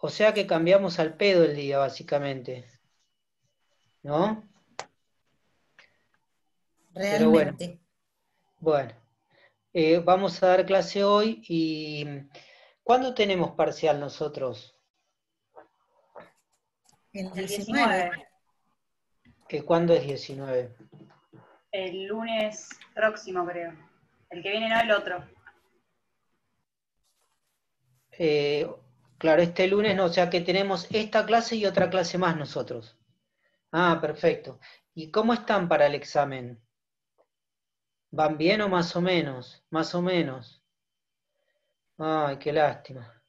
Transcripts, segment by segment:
O sea que cambiamos al pedo el día, básicamente, ¿no? Pero bueno, Realmente. bueno. Vamos a dar clase hoy y ¿cuándo tenemos parcial nosotros? El El 19. 19, ¿Cuándo es 19? el lunes próximo creo. El que viene no, el otro. Eh, claro, este lunes no, o sea que tenemos esta clase y otra clase más nosotros. Ah, perfecto. ¿Y cómo están para el examen? ¿Van bien o más o menos? Más o menos. Ay, qué lástima.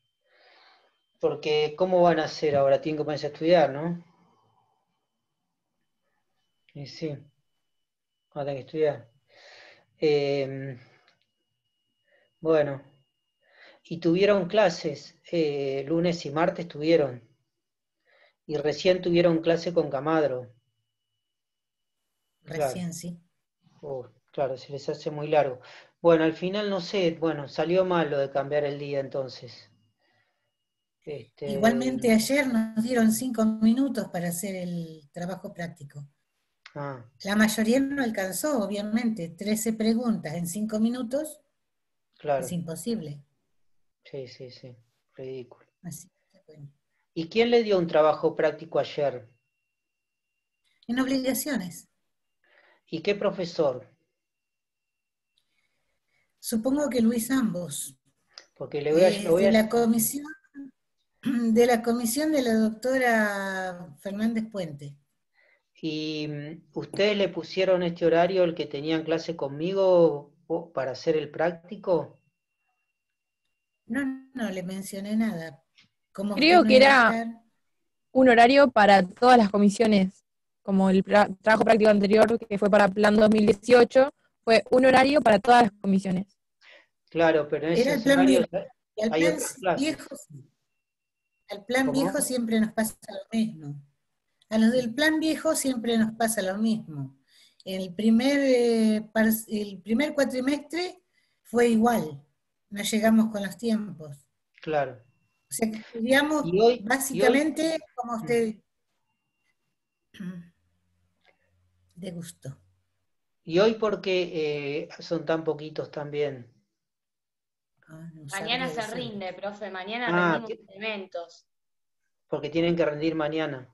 Porque ¿cómo van a hacer ahora? Tienen que ponerse a estudiar, ¿no? Y sí, van a tener que estudiar. Eh, bueno, y tuvieron clases, lunes y martes tuvieron. Y recién tuvieron clase con Camadro. Claro. Recién sí. Claro, se les hace muy largo. Bueno, al final no sé, bueno, salió mal lo de cambiar el día entonces. Igualmente ayer nos dieron 5 minutos para hacer el trabajo práctico. Ah, La mayoría no alcanzó, obviamente. 13 preguntas en 5 minutos es claro, imposible. sí, sí, sí, ridículo. Así que bueno. ¿Y quién le dio un trabajo práctico ayer? En obligaciones. ¿Y qué profesor? Supongo que Luis ambos. Porque le voy a, lo voy De a... la comisión, de la comisión de la doctora Fernández Puente. ¿Y ustedes le pusieron este horario el que tenían clase conmigo para hacer el práctico? No, no le mencioné nada. Como usted Creo no que iba a era estar, un horario para todas las comisiones, como el trabajo práctico anterior, que fue para Plan 2018, fue un horario para todas las comisiones. Claro, pero en era el esos plan horarios viejo. Y al hay plan otras clases. viejo, sí. Al plan ¿Cómo? viejo siempre nos pasa lo mismo. A los del plan viejo siempre nos pasa lo mismo. El primer cuatrimestre fue igual, no llegamos con los tiempos. Claro. O sea que estudiamos Y hoy, básicamente como usted de gusto. ¿Y hoy por qué son tan poquitos también? No Mañana sabría se decirle. rinde, profe, mañana Ah, rendimos elementos. porque tienen que rendir mañana.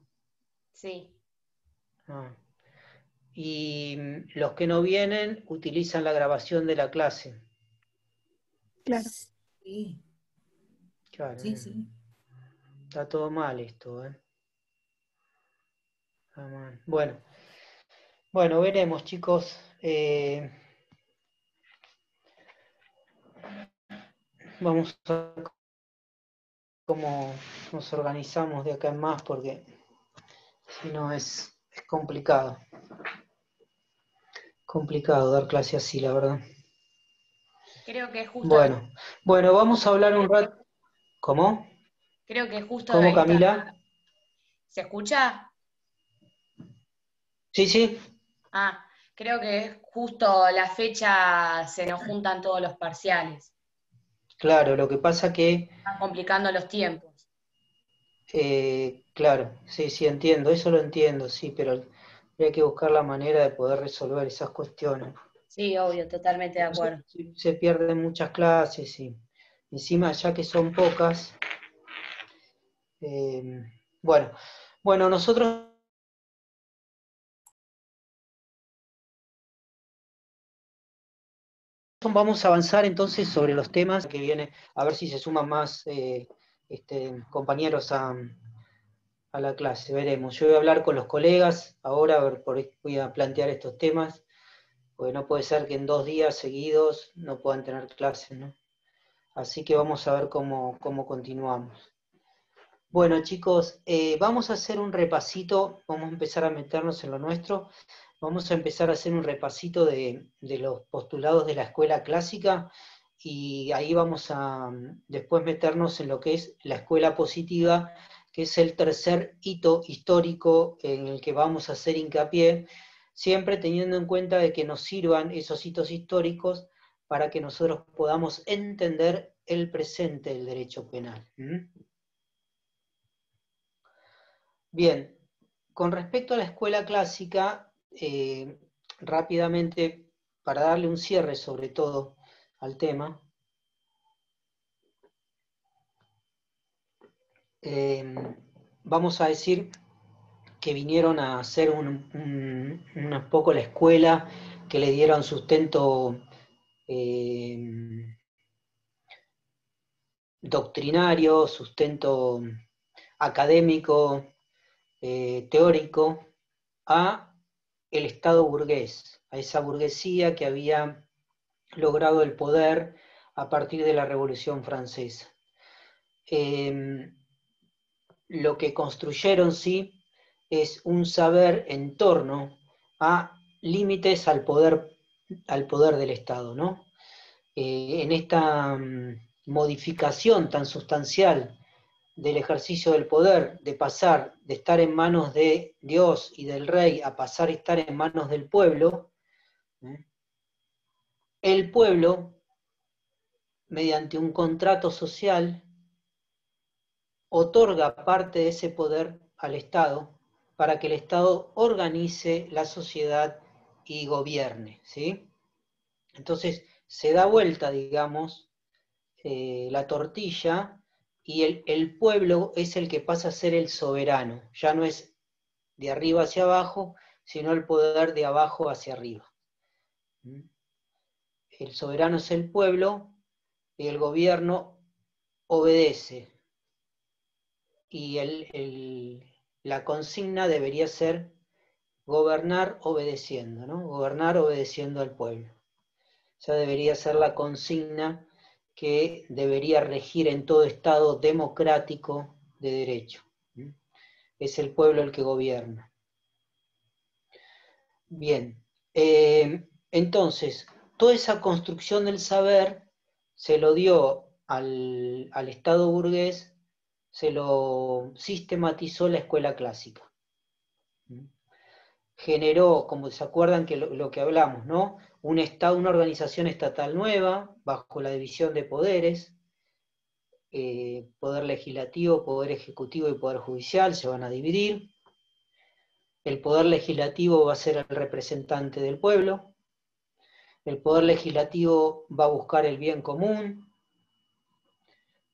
Sí. Ah. Y los que no vienen utilizan la grabación de la clase. Claro. Sí, Claro, sí, sí. está todo mal esto, ¿eh? Está mal. Bueno, veremos, chicos. Vamos a ver cómo nos organizamos de acá en más, porque si no es complicado. Complicado dar clase así, la verdad. Creo que justo Bueno, vamos a hablar un rato. ¿Cómo? creo que justo ¿Cómo, esta. Camila? ¿Se escucha? Sí, sí. Ah, creo que justo la fecha se nos juntan todos los parciales. Claro, lo que pasa que, Están complicando los tiempos. claro, sí, sí, entiendo, eso lo entiendo, sí, pero hay que buscar la manera de poder resolver esas cuestiones. Sí, obvio, totalmente de Se, acuerdo. se pierden muchas clases y encima ya que son pocas, eh, bueno, bueno, nosotros vamos a avanzar entonces sobre los temas que viene, a ver si se suman más compañeros a la clase, veremos. Yo voy a hablar con los colegas ahora, a ver, voy a plantear estos temas, porque no puede ser que en 2 días seguidos no puedan tener clases, ¿no? Así que vamos a ver cómo continuamos. Bueno, chicos, vamos a hacer un repasito, vamos a empezar a meternos en lo nuestro, vamos a empezar a hacer un repasito de los postulados de la escuela clásica y ahí vamos a después meternos en lo que es la escuela positiva, que es el tercer hito histórico en el que vamos a hacer hincapié, siempre teniendo en cuenta de que nos sirvan esos hitos históricos para que nosotros podamos entender el presente del derecho penal. ¿Mm? Bien, con respecto a la escuela clásica, rápidamente, para darle un cierre sobre todo al tema, vamos a decir que vinieron a hacer un poco la escuela, que le dieron sustento doctrinario, sustento académico, teórico, a el Estado burgués, a esa burguesía que había logrado el poder a partir de la Revolución Francesa. Lo que construyeron, sí, es un saber en torno a límites al poder del Estado, ¿no? En esta modificación tan sustancial del ejercicio del poder, de pasar de estar en manos de Dios y del rey a pasar a estar en manos del pueblo, el pueblo, mediante un contrato social, otorga parte de ese poder al Estado para que el Estado organice la sociedad y gobierne, ¿sí? Entonces se da vuelta, digamos, la tortilla, y el pueblo es el que pasa a ser el soberano, ya no es de arriba hacia abajo, sino el poder de abajo hacia arriba. El soberano es el pueblo y el gobierno obedece, y la consigna debería ser gobernar obedeciendo, ¿no? Gobernar obedeciendo al pueblo. Esa debería ser la consigna que debería regir en todo Estado democrático de derecho. Es el pueblo el que gobierna. Bien, entonces, toda esa construcción del saber se lo dio al Estado burgués, se lo sistematizó la escuela clásica. Generó, como se acuerdan que lo que hablamos, ¿no? Un Estado, una organización estatal nueva, bajo la división de poderes, poder legislativo, poder ejecutivo y poder judicial se van a dividir. El poder legislativo va a ser el representante del pueblo. El poder legislativo va a buscar el bien común.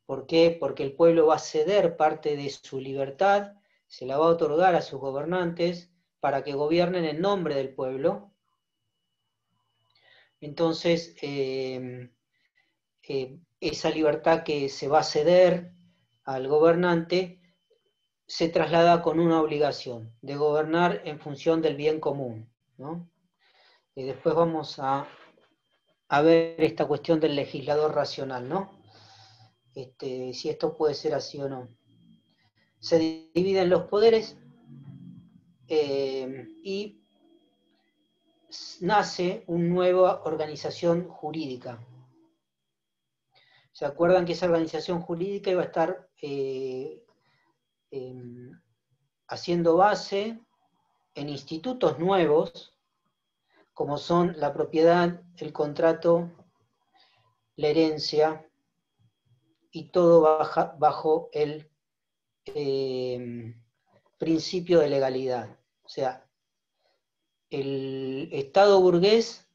¿Por qué? Porque el pueblo va a ceder parte de su libertad, se la va a otorgar a sus gobernantes para que gobiernen en nombre del pueblo. Entonces, esa libertad que se va a ceder al gobernante se traslada con una obligación de gobernar en función del bien común, ¿no? Y después vamos a ver esta cuestión del legislador racional, ¿no? Si esto puede ser así o no. Se dividen los poderes y nace una nueva organización jurídica. ¿Se acuerdan que esa organización jurídica iba a estar haciendo base en institutos nuevos, como son la propiedad, el contrato, la herencia, y todo bajo el principio de legalidad? O sea, el Estado burgués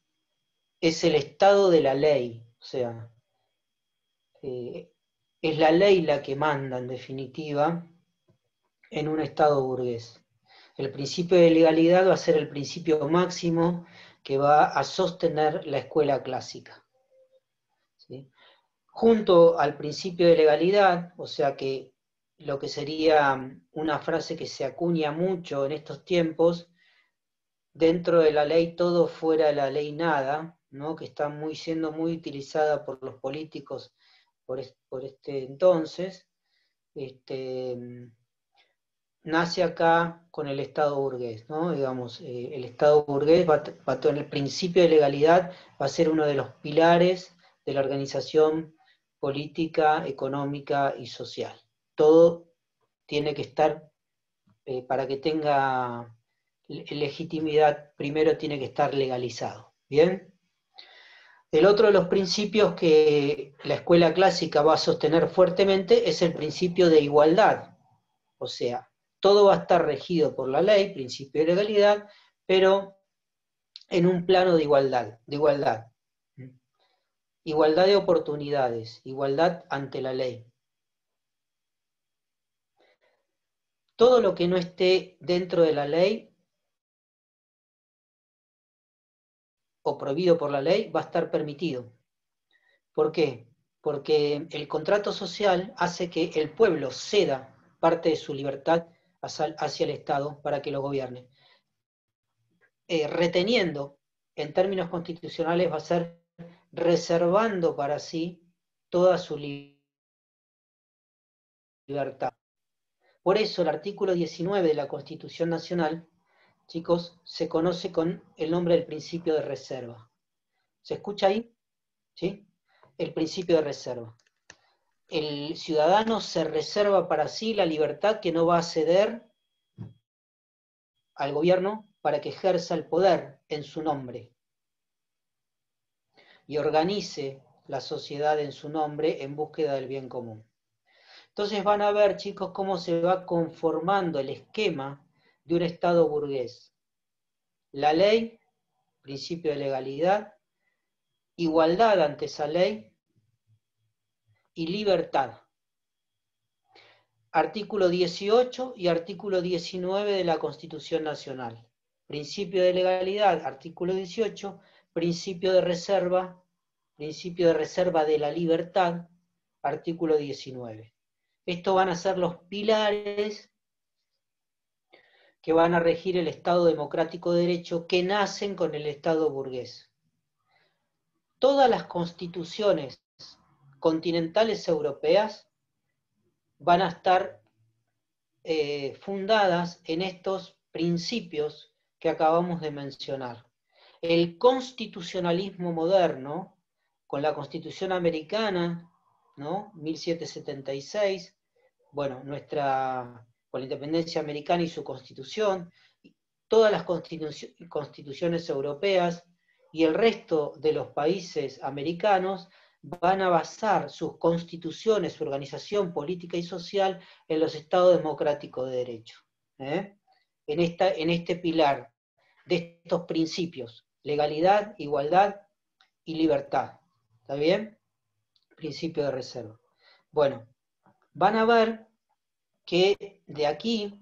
es el Estado de la ley, o sea, es la ley la que manda, en definitiva, en un Estado burgués. El principio de legalidad va a ser el principio máximo que va a sostener la escuela clásica, ¿sí? Junto al principio de legalidad, o sea que lo que sería una frase que se acuña mucho en estos tiempos, dentro de la ley todo, fuera de la ley nada, ¿no? Que está siendo muy utilizada por los políticos por este entonces, nace acá con el Estado burgués, ¿no? Digamos, el Estado burgués va a tener el principio de legalidad, va a ser uno de los pilares de la organización política, económica y social. Todo tiene que estar, para que tenga legitimidad, primero tiene que estar legalizado. ¿Bien? El otro de los principios que la escuela clásica va a sostener fuertemente es el principio de igualdad. O sea, todo va a estar regido por la ley, principio de legalidad, pero en un plano de igualdad. Igualdad de oportunidades, igualdad ante la ley. Todo lo que no esté dentro de la ley o prohibido por la ley va a estar permitido. ¿Por qué? Porque el contrato social hace que el pueblo ceda parte de su libertad hacia el Estado para que lo gobierne. Reteniendo, en términos constitucionales, va a ser reservando para sí toda su libertad. Por eso el artículo 19 de la Constitución Nacional, chicos, se conoce con el nombre del principio de reserva. ¿Se escucha ahí? ¿Sí? El principio de reserva. El ciudadano se reserva para sí la libertad que no va a ceder al gobierno para que ejerza el poder en su nombre y organice la sociedad en su nombre en búsqueda del bien común. Entonces van a ver, chicos, cómo se va conformando el esquema de un Estado burgués. La ley, principio de legalidad, igualdad ante esa ley y libertad. Artículo 18 y artículo 19 de la Constitución Nacional. Principio de legalidad, artículo 18, principio de reserva de la libertad, artículo 19. Estos van a ser los pilares que van a regir el Estado democrático de derecho que nacen con el Estado burgués. Todas las constituciones continentales europeas van a estar fundadas en estos principios que acabamos de mencionar. El constitucionalismo moderno, con la Constitución Americana, ¿no? 1776, bueno, con la independencia americana y su constitución, todas las constituciones europeas y el resto de los países americanos van a basar sus constituciones, su organización política y social en los estados democráticos de derecho. En este pilar de estos principios, legalidad, igualdad y libertad. ¿Está bien? Principio de reserva. Bueno, van a ver que de aquí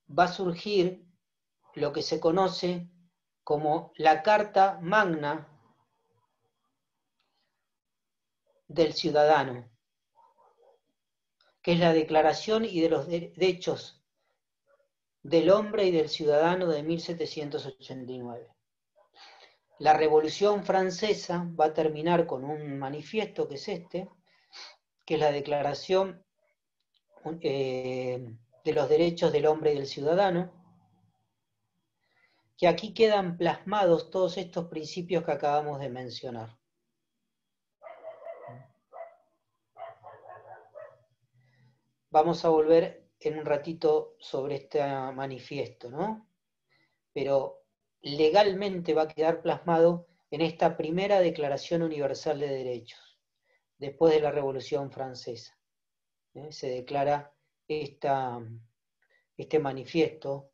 va a surgir lo que se conoce como la Carta Magna del Ciudadano, que es la Declaración y de los Derechos del Hombre y del Ciudadano de 1789. La Revolución Francesa va a terminar con un manifiesto que es este, que es la Declaración de los Derechos del Hombre y del Ciudadano, que aquí quedan plasmados todos estos principios que acabamos de mencionar. Vamos a volver en un ratito sobre este manifiesto, ¿no? Pero legalmente va a quedar plasmado en esta primera Declaración Universal de Derechos, después de la Revolución Francesa. Se declara este manifiesto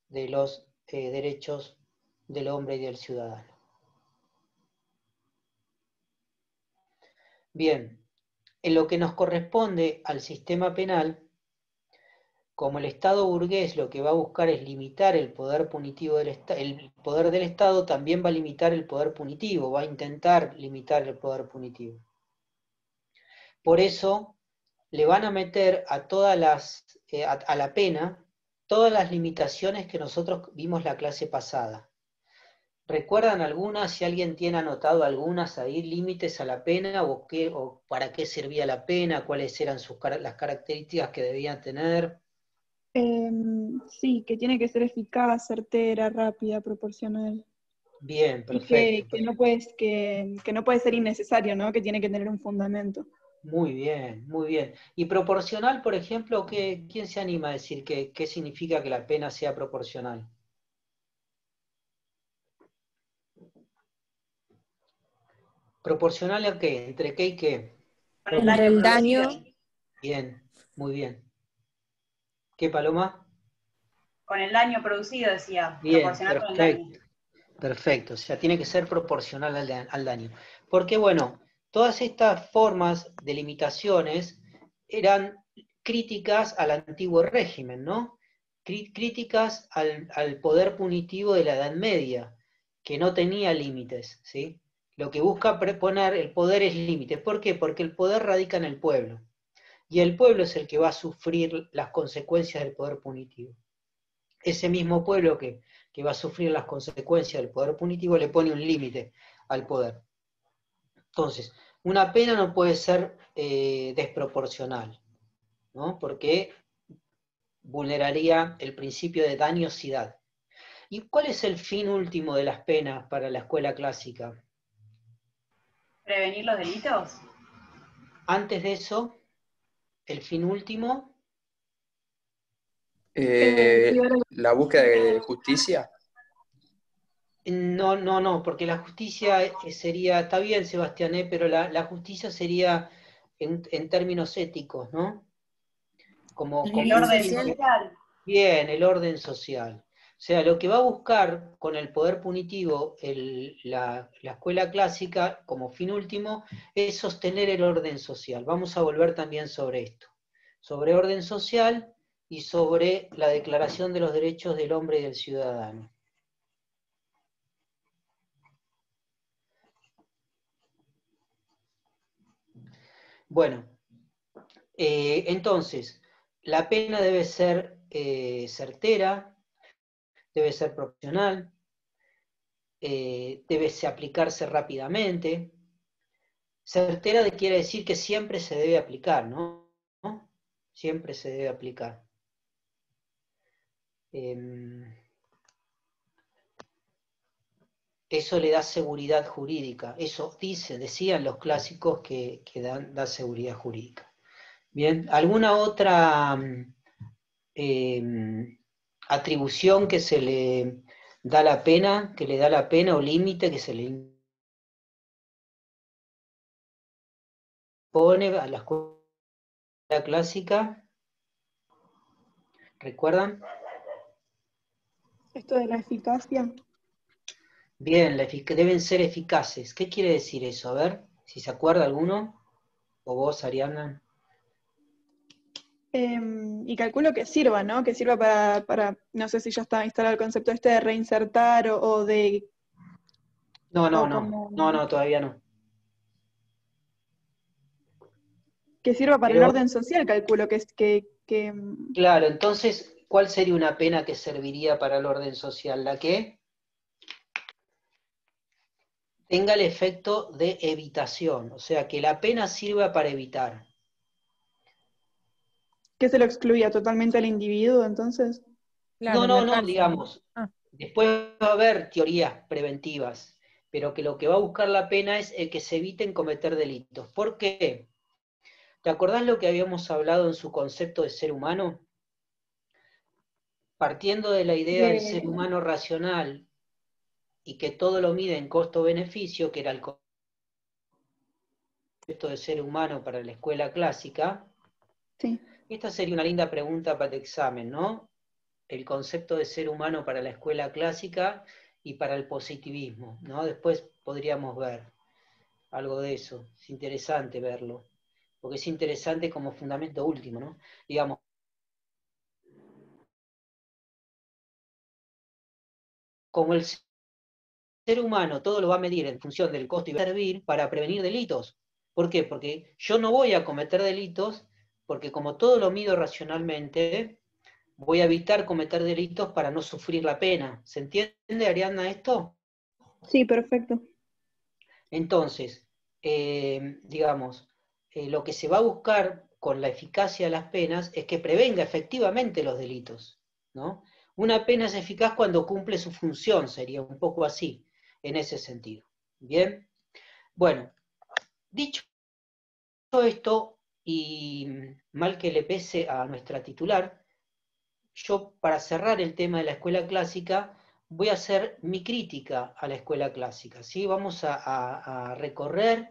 de los derechos del hombre y del ciudadano. Bien, en lo que nos corresponde al sistema penal, como el Estado burgués lo que va a buscar es limitar el poder punitivo el poder del Estado, también va a limitar el poder punitivo, va a intentar limitar el poder punitivo. Por eso le van a meter a la pena todas las limitaciones que nosotros vimos la clase pasada. ¿Recuerdan algunas? Si alguien tiene anotado algunas ahí, límites a la pena, o para qué servía la pena, cuáles eran las características que debían tener. Sí, que tiene que ser eficaz, certera, rápida, proporcional. Bien, Y perfecto. que no puede ser innecesario, ¿no? Que tiene que tener un fundamento. Muy bien, muy bien. ¿Y proporcional, por ejemplo, quién se anima a decir qué significa que la pena sea proporcional? ¿Proporcional a qué? ¿Entre qué y qué? Con el Entre daño el daño, producido. Bien, muy bien. ¿Qué, Paloma? Con el daño producido, decía, Bien, proporcional con el daño. perfecto. O sea, tiene que ser proporcional al daño. Porque, bueno, todas estas formas de limitaciones eran críticas al antiguo régimen, ¿no? Críticas al poder punitivo de la Edad Media, que no tenía límites, ¿sí? Lo que busca proponer el poder es límites. ¿Por qué? Porque el poder radica en el pueblo. Y el pueblo es el que va a sufrir las consecuencias del poder punitivo. Ese mismo pueblo que va a sufrir las consecuencias del poder punitivo le pone un límite al poder. Entonces, una pena no puede ser desproporcional, ¿no? Porque vulneraría el principio de dañosidad. ¿Y cuál es el fin último de las penas para la escuela clásica? ¿Prevenir los delitos? Antes de eso, el fin último, Cuidar La búsqueda de justicia. no, porque la justicia sería, está bien, Sebastián, pero la justicia sería en términos éticos, ¿no? ¿El El bien orden social? social. Bien, el orden social. O sea, lo que va a buscar con el poder punitivo la escuela clásica como fin último es sostener el orden social. Vamos a volver también sobre esto, sobre orden social y sobre la Declaración de los Derechos del Hombre y del Ciudadano. Bueno, entonces, la pena debe ser certera, debe ser proporcional, debe aplicarse rápidamente. Certera quiere decir que siempre se debe aplicar, ¿no? Siempre se debe aplicar. Eso le da seguridad jurídica. Eso decían los clásicos que da seguridad jurídica. Bien, ¿alguna otra atribución que se le da a la pena, o límite que se le impone a la escuela clásica? ¿Recuerdan? esto de la eficacia. Bien, deben ser eficaces. ¿Qué quiere decir eso? A ver, si se acuerda alguno, o vos, Ariana. Y calculo que sirva, ¿no? Que sirva no sé si ya está instalado el concepto este de reinsertar o de... No, como, todavía no. que sirva para el Pero, orden social, calculo que claro, entonces, ¿cuál sería una pena que serviría para el orden social? ¿La que tenga el efecto de evitación? O sea, que la pena sirva para evitar. que se lo excluya totalmente al individuo, entonces. Claro, en la No, cárcel. digamos, Ah, después va a haber teorías preventivas, pero que lo que va a buscar la pena es el que se eviten cometer delitos. ¿Por qué? ¿Te acordás lo que habíamos hablado en su concepto de ser humano? Partiendo de la idea del ser De, humano racional y que todo lo mide en costo-beneficio, que era el concepto de ser humano para la escuela clásica, sí. esta sería una linda pregunta para el examen, ¿no? El concepto de ser humano para la escuela clásica y para el positivismo, ¿no? Después podríamos ver algo de eso. Es interesante verlo, porque es interesante como fundamento último, ¿no? Digamos, como el ser humano todo lo va a medir en función del costo y va a servir para prevenir delitos. ¿Por qué? Porque yo no voy a cometer delitos, porque como todo lo mido racionalmente, voy a evitar cometer delitos para no sufrir la pena. ¿Se entiende, Ariadna, esto? Sí, perfecto. Entonces, digamos, lo que se va a buscar con la eficacia de las penas es que prevenga efectivamente los delitos, ¿no? Una pena es eficaz cuando cumple su función, sería un poco así, en ese sentido. ¿Bien? Bueno, dicho esto, y mal que le pese a nuestra titular, yo para cerrar el tema de la escuela clásica, voy a hacer mi crítica a la escuela clásica, ¿sí? Vamos a recorrer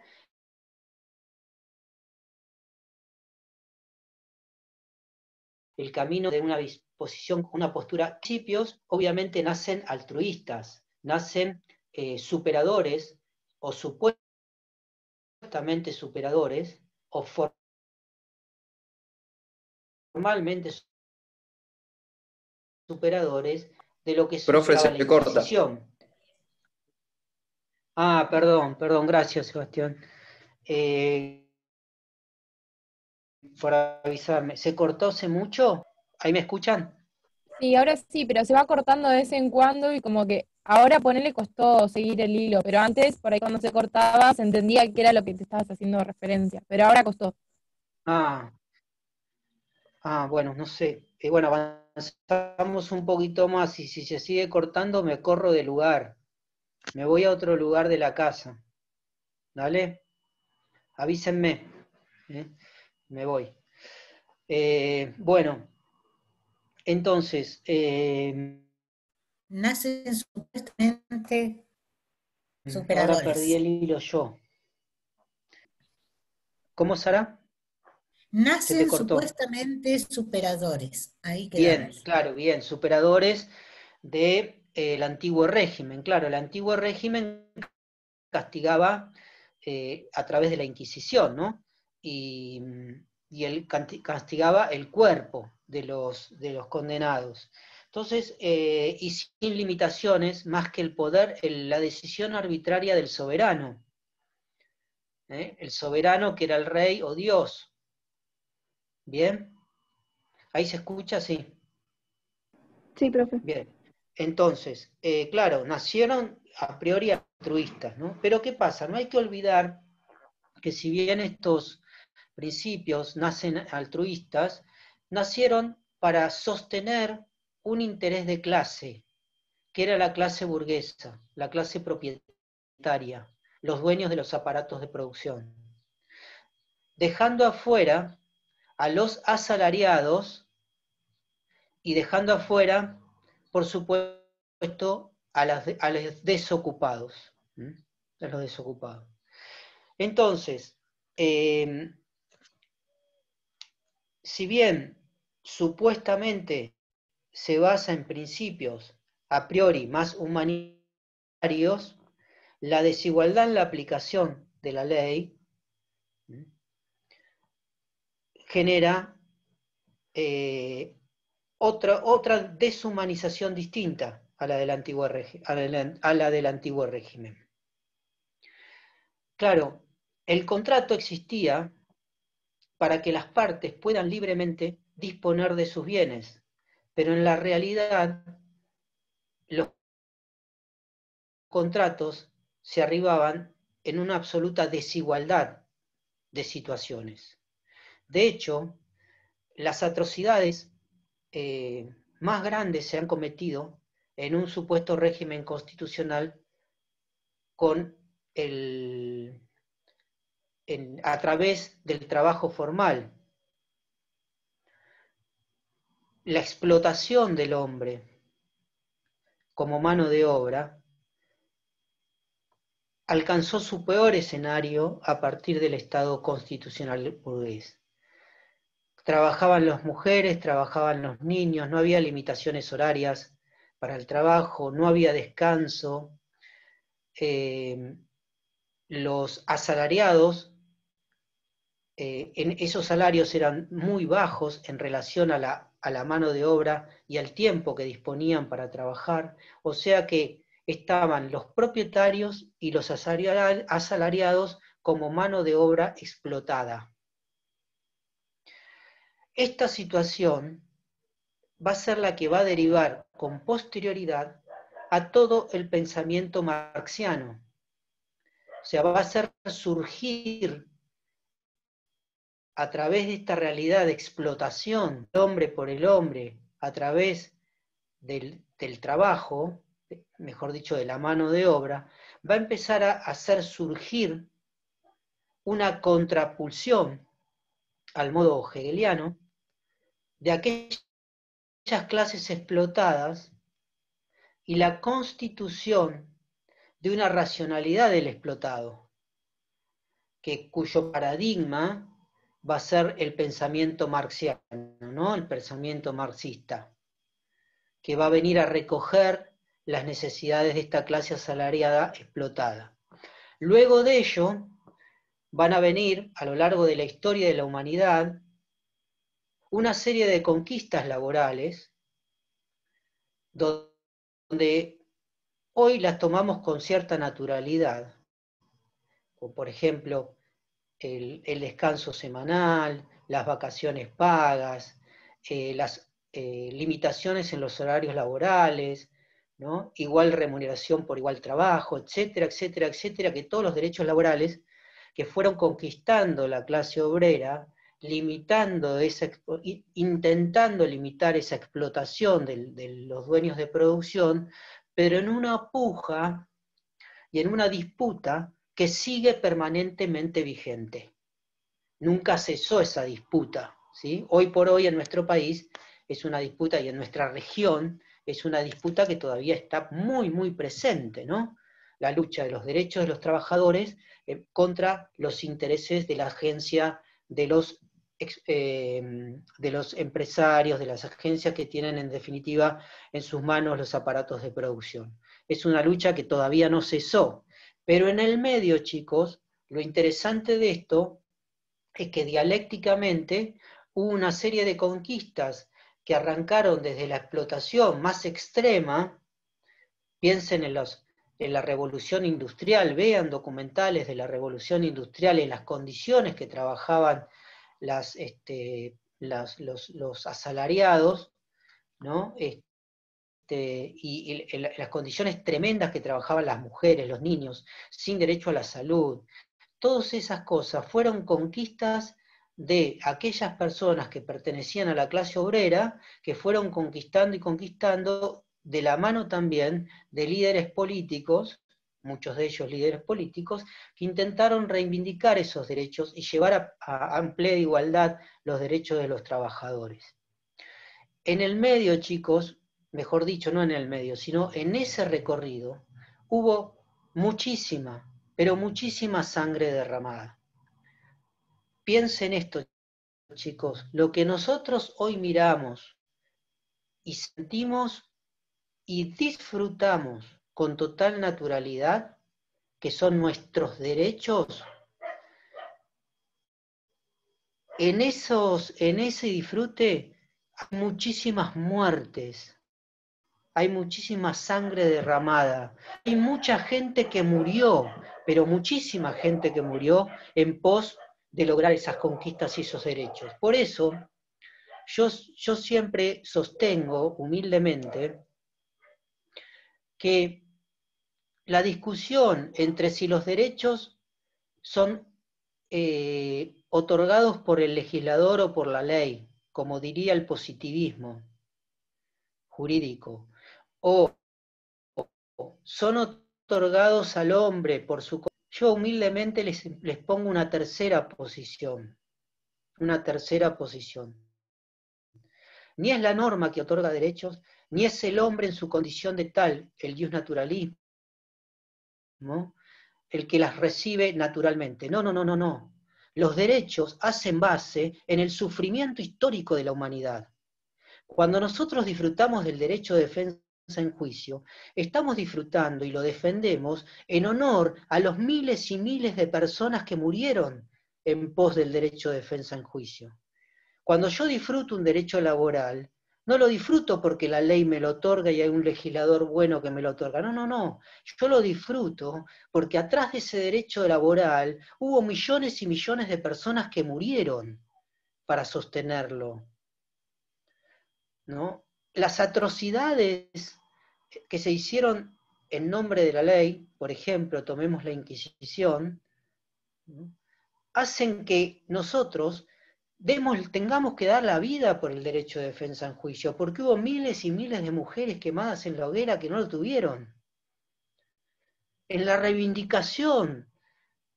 el camino de una disposición, una postura. Principios obviamente nacen altruistas, nacen superadores o supuestamente superadores o formalmente superadores de lo que Profe, superaba se la te corta. Inquisición. Ah, perdón, gracias, Sebastián. Por avisarme. ¿Se cortó hace mucho? ¿Ahí me escuchan? Sí, ahora sí, pero se va cortando de vez en cuando y como que ahora ponerle costó seguir el hilo, pero antes, por ahí cuando se cortaba, se entendía que era lo que te estabas haciendo referencia, pero ahora costó. Ah, bueno, no sé. Bueno, avanzamos un poquito más y si se sigue cortando me corro de lugar. Me voy a otro lugar de la casa. ¿Dale? Avísenme. Me voy. Bueno, entonces, Nacen supuestamente ahora perdí superadores. el hilo yo. ¿Cómo, Sara? Se te Nacen cortó. supuestamente superadores. Ahí Bien, quedamos. claro, bien, superadores del antiguo régimen. Claro, el antiguo régimen castigaba a través de la Inquisición, ¿no? Y él castigaba el cuerpo de los condenados. Entonces, y sin limitaciones más que el poder, la decisión arbitraria del soberano. El soberano que era el rey o Dios. ¿Bien? ¿Ahí se escucha? Sí. Sí, profe. Bien, entonces, claro, nacieron a priori altruistas, ¿no? Pero ¿qué pasa? No hay que olvidar que si bien estos principios nacen altruistas, nacieron para sostener un interés de clase, que era la clase burguesa, la clase propietaria, los dueños de los aparatos de producción, dejando afuera a los asalariados y dejando afuera, por supuesto, a los desocupados. A los desocupados. Entonces, si bien supuestamente se basa en principios a priori más humanitarios, la desigualdad en la aplicación de la ley genera otra deshumanización distinta a la del antiguo régimen. Claro, el contrato existía para que las partes puedan libremente disponer de sus bienes, pero en la realidad los contratos se arribaban en una absoluta desigualdad de situaciones. De hecho, las atrocidades más grandes se han cometido en un supuesto régimen constitucional a través del trabajo formal. La explotación del hombre como mano de obra alcanzó su peor escenario a partir del Estado constitucional burgués. Trabajaban las mujeres, trabajaban los niños, no había limitaciones horarias para el trabajo, no había descanso. Los asalariados, esos salarios eran muy bajos en relación a la mano de obra y al tiempo que disponían para trabajar, o sea que estaban los propietarios y los asalariados como mano de obra explotada. Esta situación va a ser la que va a derivar con posterioridad a todo el pensamiento marxiano. O sea, va a hacer surgir a través de esta realidad de explotación del hombre por el hombre, a través del trabajo, mejor dicho, de la mano de obra, va a empezar a hacer surgir una contrapulsión al modo hegeliano de aquellas clases explotadas y la constitución de una racionalidad del explotado, cuyo paradigma va a ser el pensamiento marxiano, ¿no? El pensamiento marxista, que va a venir a recoger las necesidades de esta clase asalariada explotada. Luego de ello, van a venir, a lo largo de la historia de la humanidad, una serie de conquistas laborales, donde hoy las tomamos con cierta naturalidad, como por ejemplo el descanso semanal, las vacaciones pagas, las limitaciones en los horarios laborales, ¿no? Igual remuneración por igual trabajo, etcétera, etcétera, etcétera, que todos los derechos laborales que fueron conquistando la clase obrera, intentando limitar esa explotación de los dueños de producción, pero en una puja y en una disputa que sigue permanentemente vigente. Nunca cesó esa disputa, ¿sí? Hoy por hoy en nuestro país es una disputa, y en nuestra región es una disputa que todavía está muy, muy presente, ¿no? La lucha de los derechos de los trabajadores contra los intereses de la agencia de los empresarios, de las agencias que tienen en definitiva en sus manos los aparatos de producción. Es una lucha que todavía no cesó, pero en el medio, chicos, lo interesante de esto es que dialécticamente hubo una serie de conquistas que arrancaron desde la explotación más extrema. Piensen en la revolución industrial, vean documentales de la revolución industrial, en las condiciones que trabajaban los asalariados, ¿no? Y las condiciones tremendas que trabajaban las mujeres, los niños, sin derecho a la salud. Todas esas cosas fueron conquistas de aquellas personas que pertenecían a la clase obrera, que fueron conquistando y conquistando de la mano también de líderes políticos, muchos de ellos líderes políticos, que intentaron reivindicar esos derechos y llevar a amplia igualdad los derechos de los trabajadores. En el medio, chicos, mejor dicho, no en el medio, sino en ese recorrido, hubo muchísima, pero muchísima sangre derramada. Piensen esto, chicos, lo que nosotros hoy miramos y sentimos y disfrutamos con total naturalidad, que son nuestros derechos, en ese disfrute hay muchísimas muertes, hay muchísima sangre derramada, hay mucha gente que murió, pero muchísima gente que murió en pos de lograr esas conquistas y esos derechos. Por eso, yo siempre sostengo, humildemente, que la discusión entre si los derechos son otorgados por el legislador o por la ley, como diría el positivismo jurídico, o son otorgados al hombre por su... Yo humildemente les pongo una tercera posición. Una tercera posición. Ni es la norma que otorga derechos, ni es el hombre en su condición de tal, el justnaturalismo, ¿no?, el que las recibe naturalmente. No, no, no, no, no. Los derechos hacen base en el sufrimiento histórico de la humanidad. Cuando nosotros disfrutamos del derecho de defensa en juicio, estamos disfrutando y lo defendemos en honor a los miles y miles de personas que murieron en pos del derecho de defensa en juicio. Cuando yo disfruto un derecho laboral, no lo disfruto porque la ley me lo otorga y hay un legislador bueno que me lo otorga. No, no, no. Yo lo disfruto porque atrás de ese derecho laboral hubo millones y millones de personas que murieron para sostenerlo, ¿no? Las atrocidades que se hicieron en nombre de la ley, por ejemplo, tomemos la Inquisición, ¿no?, hacen que nosotros tengamos que dar la vida por el derecho de defensa en juicio, porque hubo miles y miles de mujeres quemadas en la hoguera que no lo tuvieron. En la reivindicación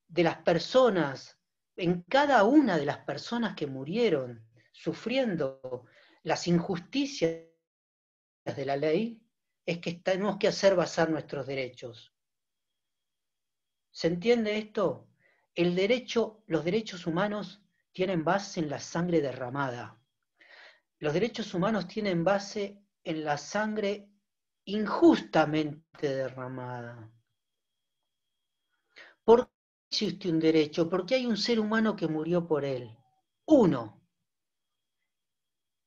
de las personas, en cada una de las personas que murieron sufriendo las injusticias de la ley, es que tenemos que hacer basar nuestros derechos. ¿Se entiende esto? Los derechos humanos tienen base en la sangre derramada. Los derechos humanos tienen base en la sangre injustamente derramada. ¿Por qué existe un derecho? Porque hay un ser humano que murió por él. Uno.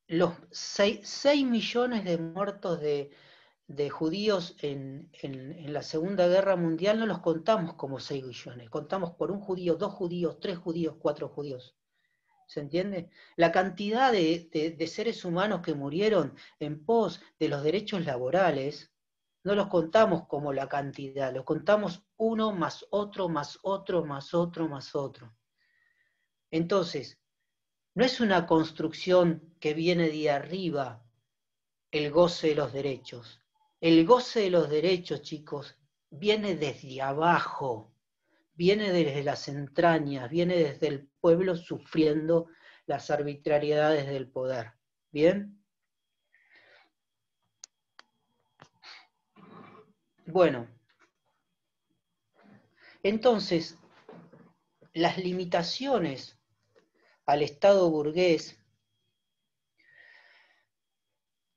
Los 6 millones de muertos de judíos en la Segunda Guerra Mundial no los contamos como 6 millones. Contamos por 1 judío, 2 judíos, 3 judíos, 4 judíos. ¿Se entiende? La cantidad de seres humanos que murieron en pos de los derechos laborales, no los contamos como la cantidad, los contamos uno más otro, más otro, más otro, más otro. Entonces, no es una construcción que viene de arriba el goce de los derechos. El goce de los derechos, chicos, viene desde abajo, viene desde las entrañas, viene desde el pueblo sufriendo las arbitrariedades del poder. ¿Bien? Bueno, entonces, las limitaciones al Estado burgués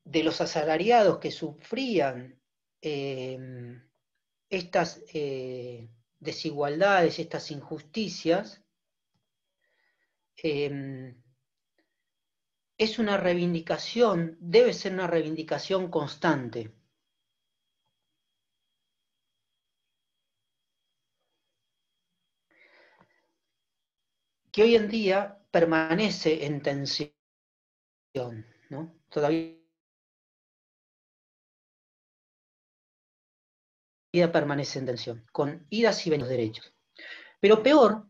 de los asalariados que sufrían estas desigualdades, estas injusticias, es una reivindicación, debe ser una reivindicación constante. Que hoy en día permanece en tensión, ¿no? Todavía permanece en tensión, con idas y venidas de derechos. Pero peor,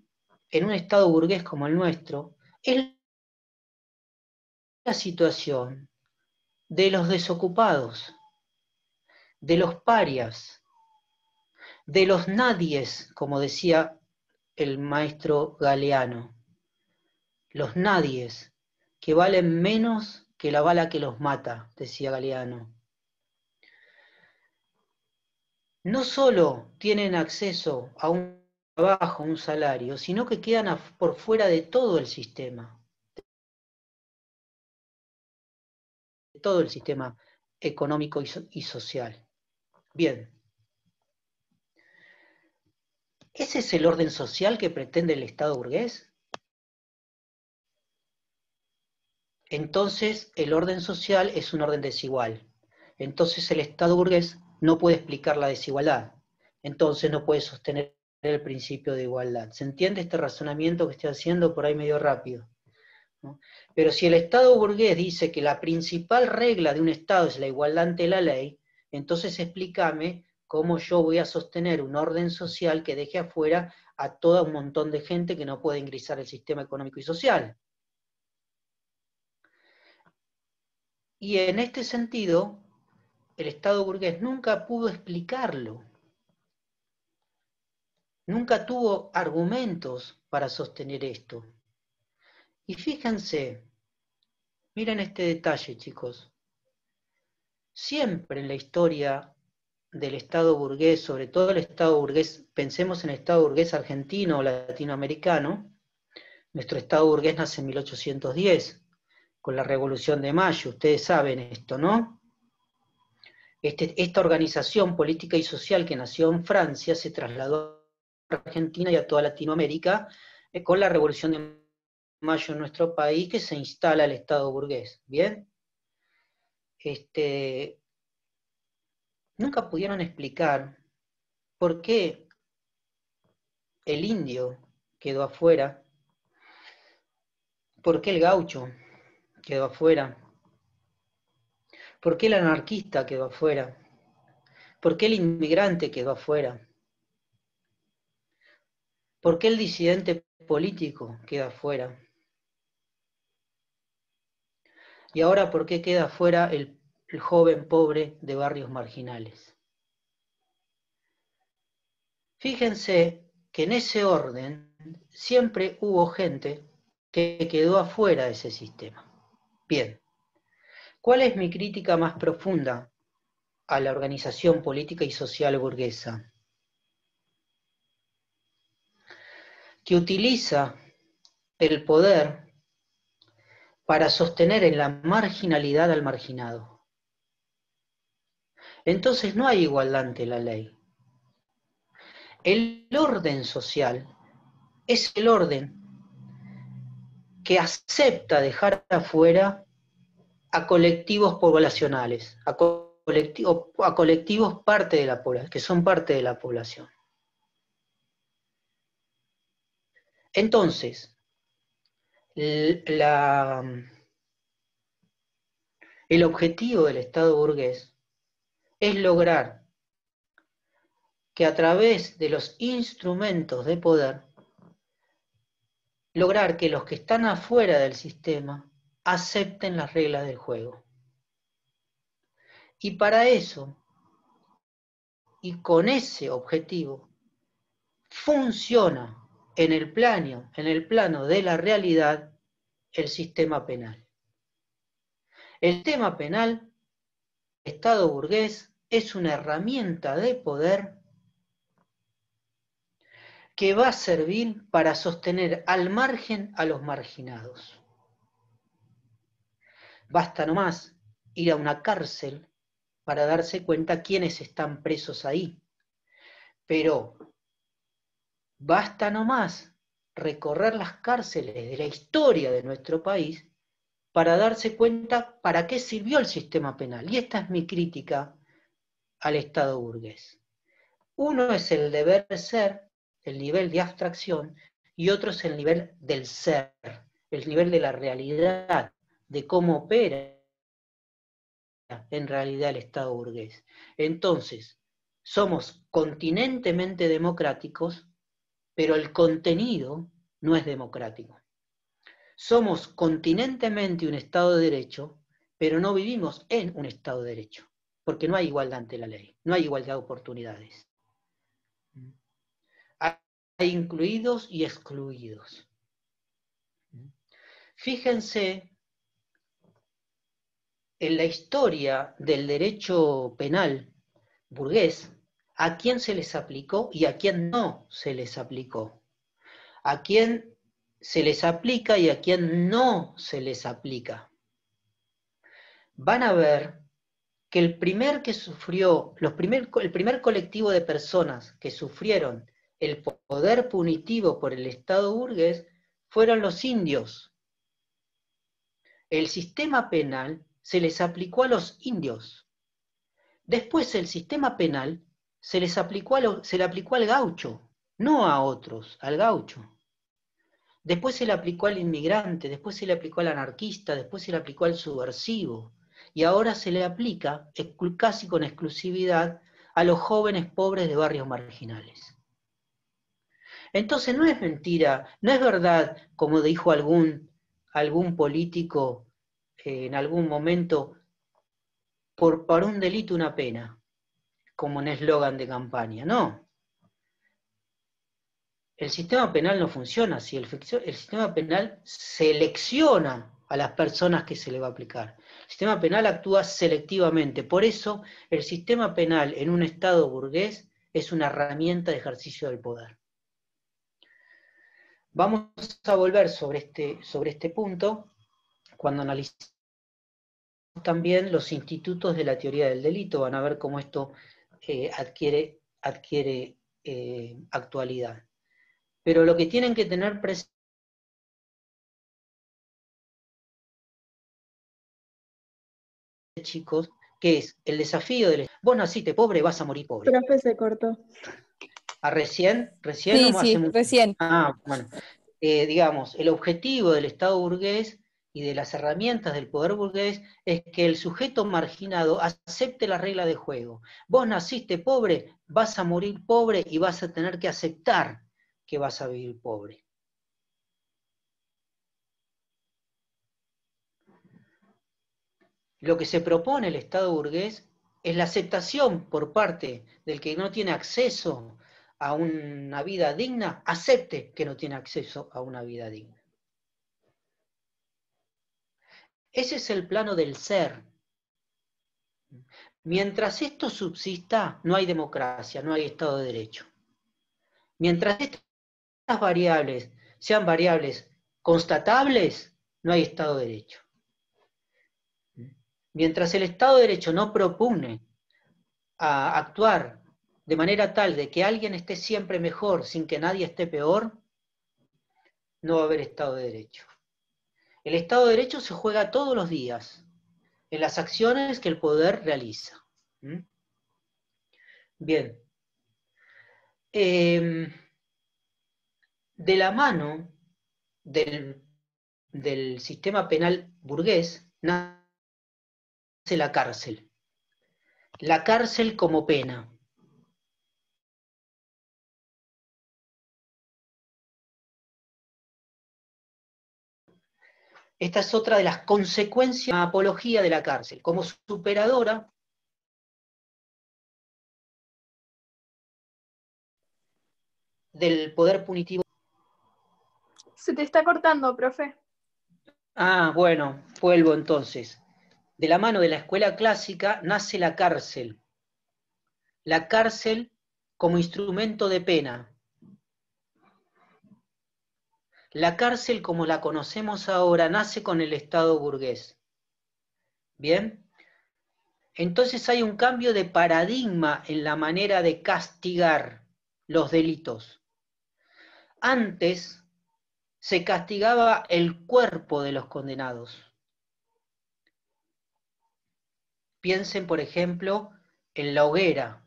en un Estado burgués como el nuestro, es la situación de los desocupados, de los parias, de los nadies, como decía el maestro Galeano, los nadies, que valen menos que la bala que los mata, decía Galeano. No solo tienen acceso a un trabajo, un salario, sino que quedan por fuera de todo el sistema. De todo el sistema económico y social. Bien. ¿Ese es el orden social que pretende el Estado burgués? Entonces, el orden social es un orden desigual. Entonces, el Estado burgués no puede explicar la desigualdad. Entonces, no puede sostener el principio de igualdad. ¿Se entiende este razonamiento que estoy haciendo por ahí medio rápido? ¿No? Pero si el Estado burgués dice que la principal regla de un Estado es la igualdad ante la ley, entonces explícame cómo yo voy a sostener un orden social que deje afuera a todo un montón de gente que no puede ingresar al sistema económico y social. Y en este sentido, el Estado burgués nunca pudo explicarlo. Nunca tuvo argumentos para sostener esto. Y fíjense, miren este detalle, chicos. Siempre en la historia del Estado burgués, sobre todo el Estado burgués, pensemos en el Estado burgués argentino o latinoamericano, nuestro Estado burgués nace en 1810, con la Revolución de Mayo, ustedes saben esto, ¿no? Esta organización política y social que nació en Francia se trasladó a Argentina y a toda Latinoamérica con la Revolución de Mayo en nuestro país, que se instala el Estado burgués, ¿bien? Nunca pudieron explicar por qué el indio quedó afuera, por qué el gaucho quedó afuera, por qué el anarquista quedó afuera, por qué el inmigrante quedó afuera, por qué el disidente político queda afuera. Y ahora, ¿por qué queda afuera el joven pobre de barrios marginales? Fíjense que en ese orden siempre hubo gente que quedó afuera de ese sistema. Bien, ¿cuál es mi crítica más profunda a la organización política y social burguesa? Que utiliza el poder para sostener en la marginalidad al marginado. Entonces no hay igualdad ante la ley. El orden social es el orden que acepta dejar afuera a colectivos poblacionales, a colectivos parte de la población, que son parte de la población. Entonces, el objetivo del Estado burgués es lograr que a través de los instrumentos de poder, lograr que los que están afuera del sistema acepten las reglas del juego. Y para eso, y con ese objetivo, funciona en el plano de la realidad el sistema penal. El sistema penal, el Estado burgués, es una herramienta de poder que va a servir para sostener al margen a los marginados. Basta nomás ir a una cárcel para darse cuenta quiénes están presos ahí. Pero basta nomás recorrer las cárceles de la historia de nuestro país para darse cuenta para qué sirvió el sistema penal. Y esta es mi crítica al Estado burgués. Uno es el deber ser, el nivel de abstracción, y otro es el nivel del ser, el nivel de la realidad, de cómo opera en realidad el Estado burgués. Entonces, somos continentemente democráticos, pero el contenido no es democrático. Somos continentemente un Estado de Derecho, pero no vivimos en un Estado de Derecho, porque no hay igualdad ante la ley, no hay igualdad de oportunidades. Hay incluidos y excluidos. Fíjense en la historia del derecho penal burgués, a quién se les aplicó y a quién no se les aplicó. A quién se les aplica y a quién no se les aplica. Van a ver que el primer colectivo de personas que sufrieron el poder punitivo por el Estado burgués fueron los indios. El sistema penal se les aplicó a los indios. Después el sistema penal se le aplicó al gaucho, no a otros, al gaucho. Después se le aplicó al inmigrante, después se le aplicó al anarquista, después se le aplicó al subversivo. Y ahora se le aplica, casi con exclusividad, a los jóvenes pobres de barrios marginales. Entonces no es mentira, no es verdad, como dijo algún político en algún momento, por un delito una pena, como un eslogan de campaña. No. El sistema penal no funciona así. El sistema penal selecciona a las personas que se le va a aplicar. El sistema penal actúa selectivamente. Por eso el sistema penal en un Estado burgués es una herramienta de ejercicio del poder. Vamos a volver sobre este punto cuando analicemos también los institutos de la teoría del delito. Van a ver cómo esto adquiere actualidad. Pero lo que tienen que tener presente, chicos, que es el desafío del... Vos naciste pobre, vas a morir pobre. Profe, se cortó. ¿A recién? ¿Recién Sí, o hace sí, mucho? recién. Bueno. Digamos, el objetivo del Estado burgués y de las herramientas del poder burgués es que el sujeto marginado acepte la regla de juego. Vos naciste pobre, vas a morir pobre y vas a tener que aceptar que vas a vivir pobre. Lo que se propone el Estado burgués es la aceptación por parte del que no tiene acceso a una vida digna, acepte que no tiene acceso a una vida digna. Ese es el plano del ser. Mientras esto subsista, no hay democracia, no hay Estado de Derecho. Mientras estas variables sean variables constatables, no hay Estado de Derecho. Mientras el Estado de Derecho no propugne a actuar de manera tal de que alguien esté siempre mejor sin que nadie esté peor, no va a haber Estado de Derecho. El Estado de Derecho se juega todos los días en las acciones que el poder realiza. Bien. De la mano del sistema penal burgués nace la cárcel. La cárcel como pena. Esta es otra de las consecuencias de la apología de la cárcel, como superadora del poder punitivo. Se te está cortando, profe. Ah, bueno, vuelvo entonces. De la mano de la escuela clásica nace la cárcel. La cárcel como instrumento de pena. La cárcel como la conocemos ahora nace con el Estado burgués. ¿Bien? Entonces hay un cambio de paradigma en la manera de castigar los delitos. Antes se castigaba el cuerpo de los condenados. Piensen, por ejemplo, en la hoguera,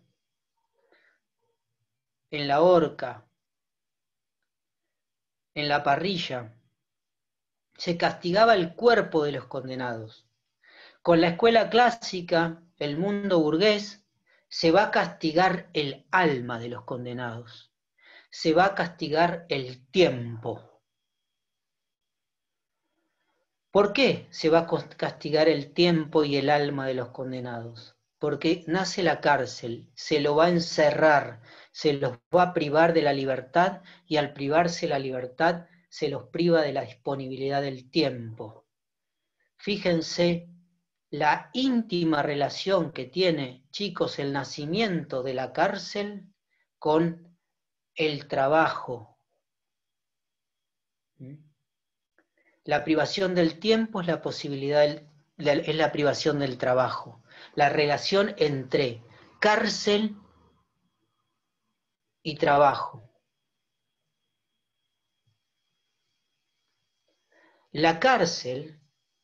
en la horca, en la parrilla. Se castigaba el cuerpo de los condenados. Con la escuela clásica, el mundo burgués, se va a castigar el alma de los condenados. Se va a castigar el tiempo. ¿Por qué se va a castigar el tiempo y el alma de los condenados? Porque nace la cárcel, se lo va a encerrar, se los va a privar de la libertad y al privarse la libertad se los priva de la disponibilidad del tiempo. Fíjense la íntima relación que tiene, chicos, el nacimiento de la cárcel con el trabajo. La privación del tiempo es la posibilidad, es la privación del trabajo. La relación entre cárcel y trabajo. La cárcel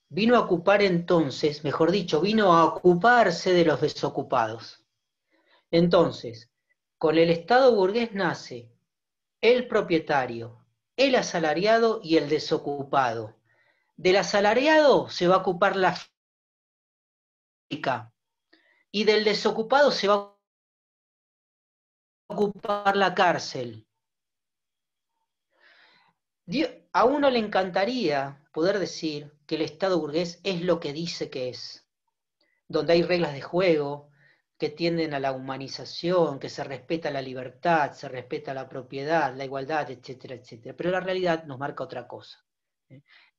vino a ocupar entonces, mejor dicho, vino a ocuparse de los desocupados. Entonces, con el Estado burgués nace el propietario, el asalariado y el desocupado. Del asalariado se va a ocupar la fábrica y del desocupado se va a ocupar la cárcel. A uno le encantaría poder decir que el Estado burgués es lo que dice que es, donde hay reglas de juego que tienden a la humanización, que se respeta la libertad, se respeta la propiedad, la igualdad, etcétera, etcétera. Pero la realidad nos marca otra cosa.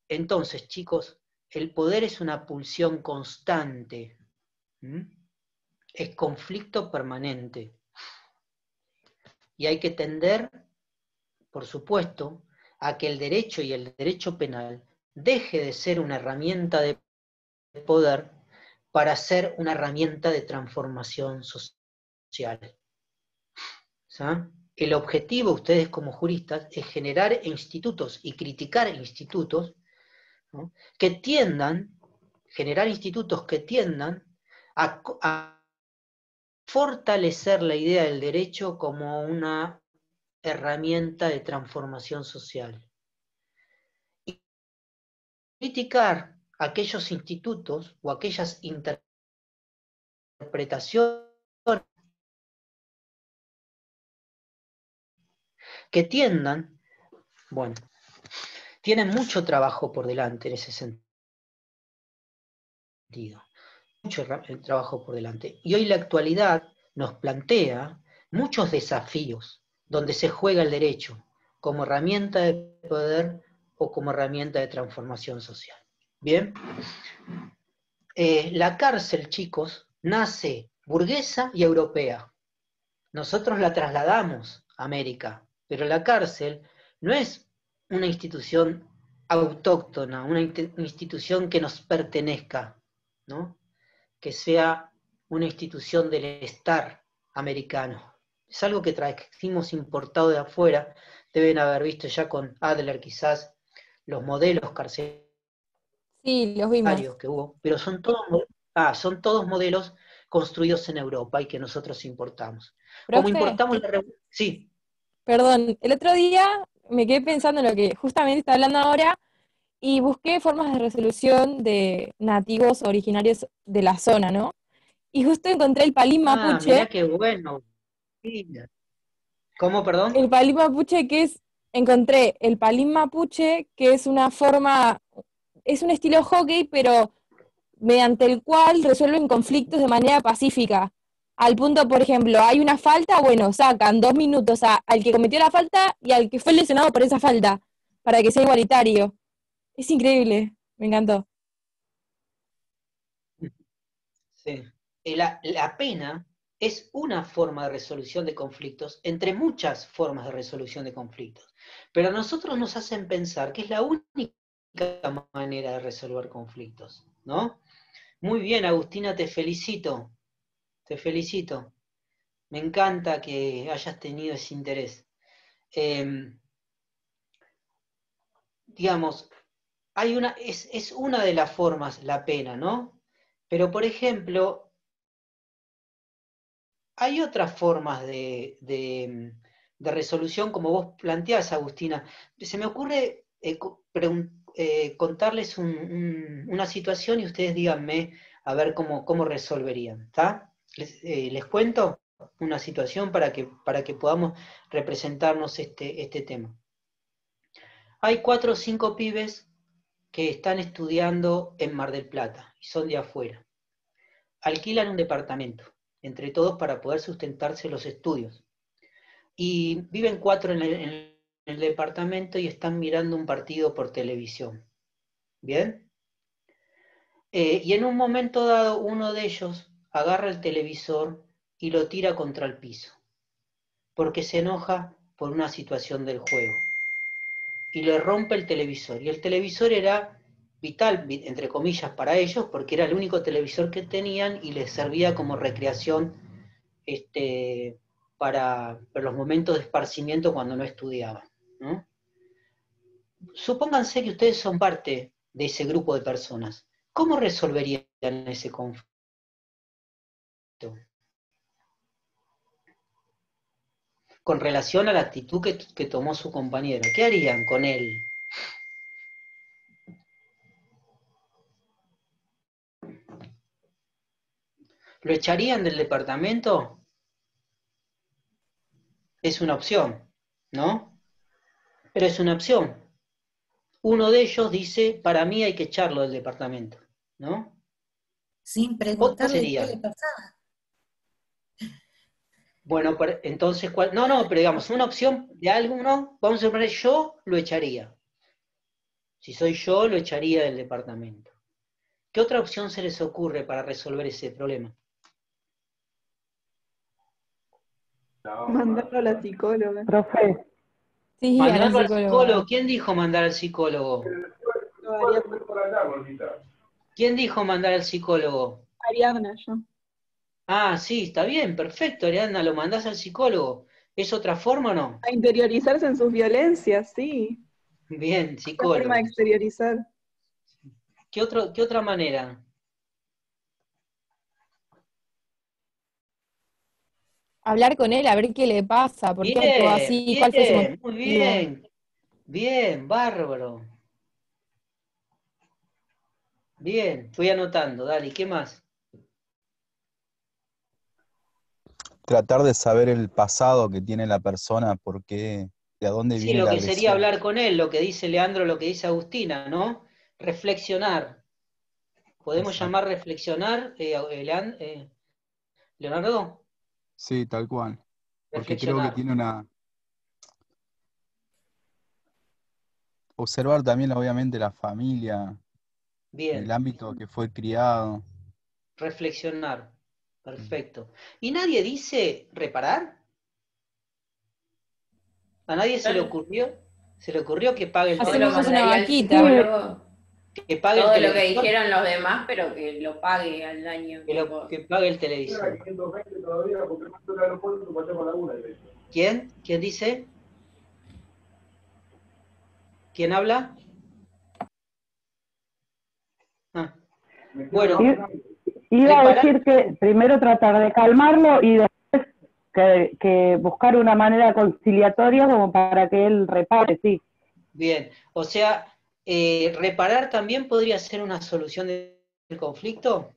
Entonces, chicos, el poder es una pulsión constante, es conflicto permanente. Y hay que tender, por supuesto, a que el derecho y el derecho penal deje de ser una herramienta de poder para ser una herramienta de transformación social. ¿Sí? El objetivo, ustedes como juristas, es generar institutos y criticar institutos, ¿no?, que tiendan, generar institutos que tiendan a fortalecer la idea del derecho como una herramienta de transformación social. Y criticar aquellos institutos o aquellas interpretaciones que tiendan, bueno, tienen mucho trabajo por delante en ese sentido. Mucho trabajo por delante. Y hoy la actualidad nos plantea muchos desafíos donde se juega el derecho como herramienta de poder o como herramienta de transformación social. Bien, la cárcel, chicos, nace burguesa y europea. Nosotros la trasladamos a América, pero la cárcel no es una institución autóctona, una institución que nos pertenezca, ¿no? Que sea una institución del estar americano. Es algo que trajimos importado de afuera, deben haber visto ya con Adler quizás los modelos carcelarios Sí, los vimos. que hubo, pero son todos modelos construidos en Europa y que nosotros importamos. Como Profe, importamos sí, perdón, el otro día me quedé pensando en lo que justamente está hablando ahora y busqué formas de resolución de nativos originarios de la zona, ¿no? Y justo encontré el palín mirá mapuche, qué bueno. ¿Cómo, perdón? el palín mapuche encontré el palín mapuche que es una forma, es un estilo hockey, pero mediante el cual resuelven conflictos de manera pacífica. Al punto, por ejemplo, hay una falta, bueno, sacan 2 minutos al que cometió la falta y al que fue lesionado por esa falta, para que sea igualitario. Es increíble, me encantó. Sí. La pena es una forma de resolución de conflictos, entre muchas formas de resolución de conflictos. Pero a nosotros nos hacen pensar que es la única manera de resolver conflictos, ¿no? Muy bien, Agustina, te felicito. Te felicito. Me encanta que hayas tenido ese interés. Digamos, es una de las formas la pena, ¿no? Pero, por ejemplo, hay otras formas de resolución, como vos planteás, Agustina. Se me ocurre contarles una situación y ustedes díganme a ver cómo resolverían, ¿está? Les cuento una situación para que podamos representarnos este tema. Hay 4 o 5 pibes que están estudiando en Mar del Plata y son de afuera. Alquilan un departamento, entre todos para poder sustentarse los estudios. Y viven 4 en el departamento y están mirando un partido por televisión. ¿Bien? Y en un momento dado uno de ellos agarra el televisor y lo tira contra el piso, porque se enoja por una situación del juego. Y le rompe el televisor. Y el televisor era vital, entre comillas, para ellos, porque era el único televisor que tenían y les servía como recreación para los momentos de esparcimiento cuando no estudiaban, ¿no? Supónganse que ustedes son parte de ese grupo de personas. ¿Cómo resolverían ese conflicto? Con relación a la actitud que tomó su compañero. ¿Qué harían con él? ¿Lo echarían del departamento? Es una opción, ¿no? Pero es una opción. Uno de ellos dice, para mí hay que echarlo del departamento, ¿no? Sin Otro preguntarle qué le sería, pasaba. bueno, entonces, ¿cuál? No, pero digamos, una opción de alguno, vamos a suponer, yo lo echaría. Si soy yo, lo echaría del departamento. ¿Qué otra opción se les ocurre para resolver ese problema? Mandarlo a la psicóloga. Profe, Sí, a la Mandarlo al psicólogo. psicóloga. ¿Quién dijo mandar al psicólogo? Yo, Ariadna, ¿Quién dijo mandar al psicólogo? Ariadna, yo. Ah, sí, está bien, perfecto, Ariadna, lo mandás al psicólogo. ¿Es otra forma o no? A interiorizarse en sus violencias, sí. Bien, Una forma de psicólogo. exteriorizar. ¿Qué otra manera? Hablar con él, a ver qué le pasa, por qué actuó Bien, así, cuál fue su bien, muy motivo. bien. Bien, bárbaro. Bien, fui anotando, dale, ¿qué más? Tratar de saber el pasado que tiene la persona, por qué, de dónde Sí, viene lo la que sería agresión. hablar con él, lo que dice Leandro, lo que dice Agustina, ¿no? Reflexionar. ¿Podemos Exacto. llamar reflexionar, Leonardo? Sí, tal cual. Porque creo que Reflexionar. tiene observar también obviamente la familia, el Bien, ámbito que fue criado. reflexionar. Perfecto. ¿Y nadie dice reparar? ¿A nadie se le ocurrió? ¿Se le ocurrió que pague el Yo lo Hacemos televisor? una mandaría al vaquita. psicólogo. Que pague el Todo lo que televisor. dijeron los demás, pero que lo pague al año. Que pague el televisor. ¿Quién? ¿Quién dice? ¿Quién habla? Ah. Bueno, Iba a reparar- decir que primero tratar de calmarlo y después que buscar una manera conciliatoria como para que él repare, sí. bien. O sea, reparar también podría ser una solución del conflicto,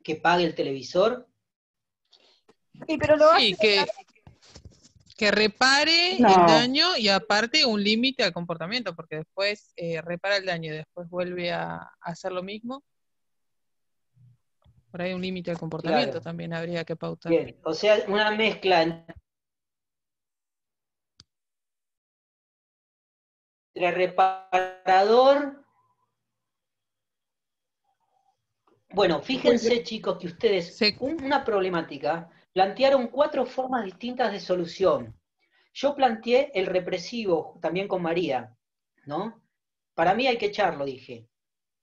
que pague el televisor. Sí, pero lo Sí, hace. que repare No. el daño y aparte un límite al comportamiento, porque después repara el daño y después vuelve a hacer lo mismo. Por ahí un límite al comportamiento Claro. también habría que pautar. Bien, o sea, una mezcla entre reparador. Bueno, fíjense, chicos, que ustedes, Sí. una problemática, plantearon 4 formas distintas de solución. Yo planteé el represivo, también con María, ¿no? Para mí hay que echarlo, dije,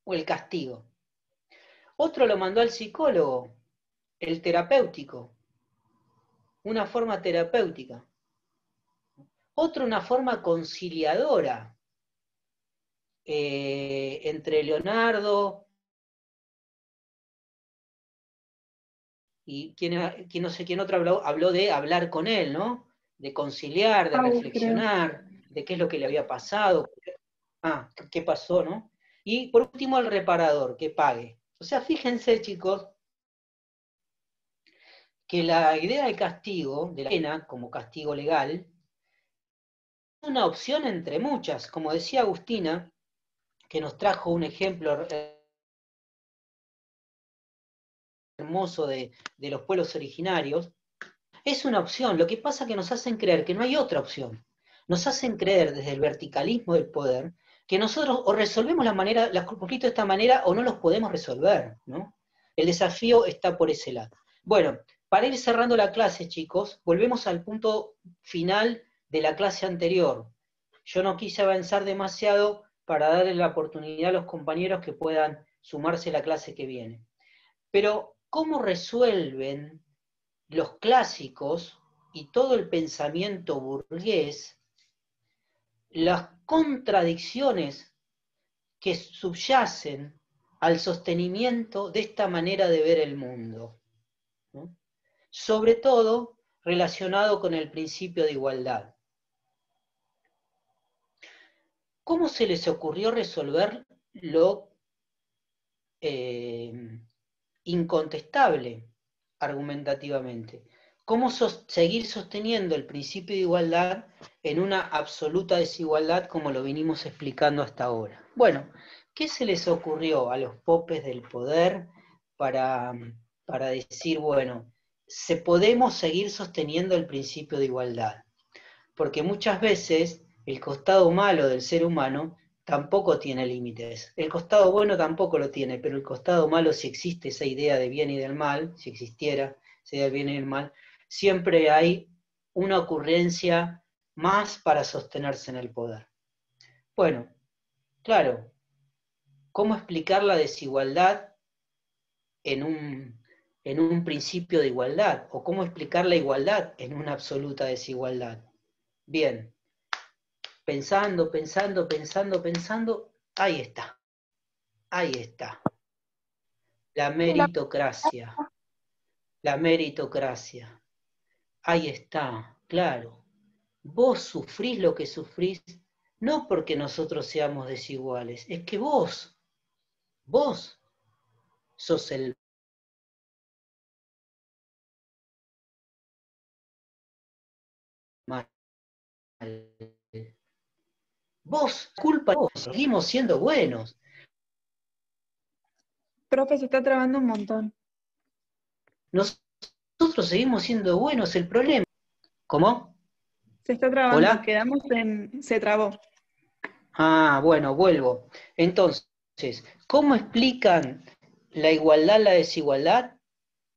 o el castigo. Otro lo mandó al psicólogo, el terapéutico, una forma terapéutica. Otro, una forma conciliadora, entre Leonardo y quien no sé quién otro habló de hablar con él, ¿no? De conciliar, de Pau, reflexionar, de qué es lo que le había pasado. Ah, ¿qué pasó, no? Y por último, el reparador, que pague. O sea, fíjense, chicos, que la idea del castigo, de la pena como castigo legal, es una opción entre muchas. Como decía Agustina, que nos trajo un ejemplo hermoso de los pueblos originarios, es una opción. Lo que pasa es que nos hacen creer que no hay otra opción. Nos hacen creer desde el verticalismo del poder que nosotros o resolvemos los conflictos de esta manera o no los podemos resolver, ¿no? El desafío está por ese lado. Bueno, para ir cerrando la clase, chicos, volvemos al punto final de la clase anterior. Yo no quise avanzar demasiado para darle la oportunidad a los compañeros que puedan sumarse a la clase que viene. Pero, ¿cómo resuelven los clásicos y todo el pensamiento burgués las contradicciones que subyacen al sostenimiento de esta manera de ver el mundo, ¿no? Sobre todo relacionado con el principio de igualdad? ¿Cómo se les ocurrió resolver lo incontestable argumentativamente? ¿Cómo seguir sosteniendo el principio de igualdad en una absoluta desigualdad como lo vinimos explicando hasta ahora? Bueno, ¿qué se les ocurrió a los popes del poder para decir, bueno, podemos seguir sosteniendo el principio de igualdad? Porque muchas veces el costado malo del ser humano tampoco tiene límites. El costado bueno tampoco lo tiene, pero el costado malo, si existe esa idea de bien y del mal, si existiera esa idea del bien y del mal, siempre hay una ocurrencia más para sostenerse en el poder. Bueno, claro, ¿cómo explicar la desigualdad en un principio de igualdad? ¿O cómo explicar la igualdad en una absoluta desigualdad? Bien, pensando, ahí está. Ahí está. La meritocracia. La meritocracia. Ahí está, claro. Vos sufrís lo que sufrís, no porque nosotros seamos desiguales, es que vos sos el mal. Vos, culpa de vos, seguimos siendo buenos. Profe, se está trabando un montón. Nosotros seguimos siendo buenos, el problema. ¿Cómo? Se está trabando, ¿Hola? quedamos en... Se trabó. Ah, bueno, vuelvo. Entonces, ¿cómo explican la igualdad, la desigualdad?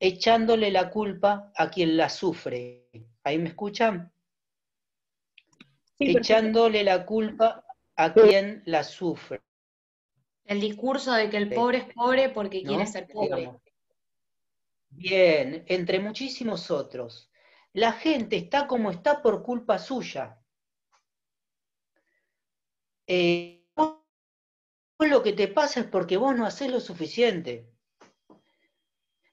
Echándole la culpa a quien la sufre. ¿Ahí me escuchan? Sí, perfecto. echándole la culpa a quien la sufre, El discurso de que el pobre es pobre porque quiere ¿no? ser pobre. Digamos. Bien, entre muchísimos otros. La gente está como está por culpa suya. Vos lo que te pasa es porque vos no hacés lo suficiente.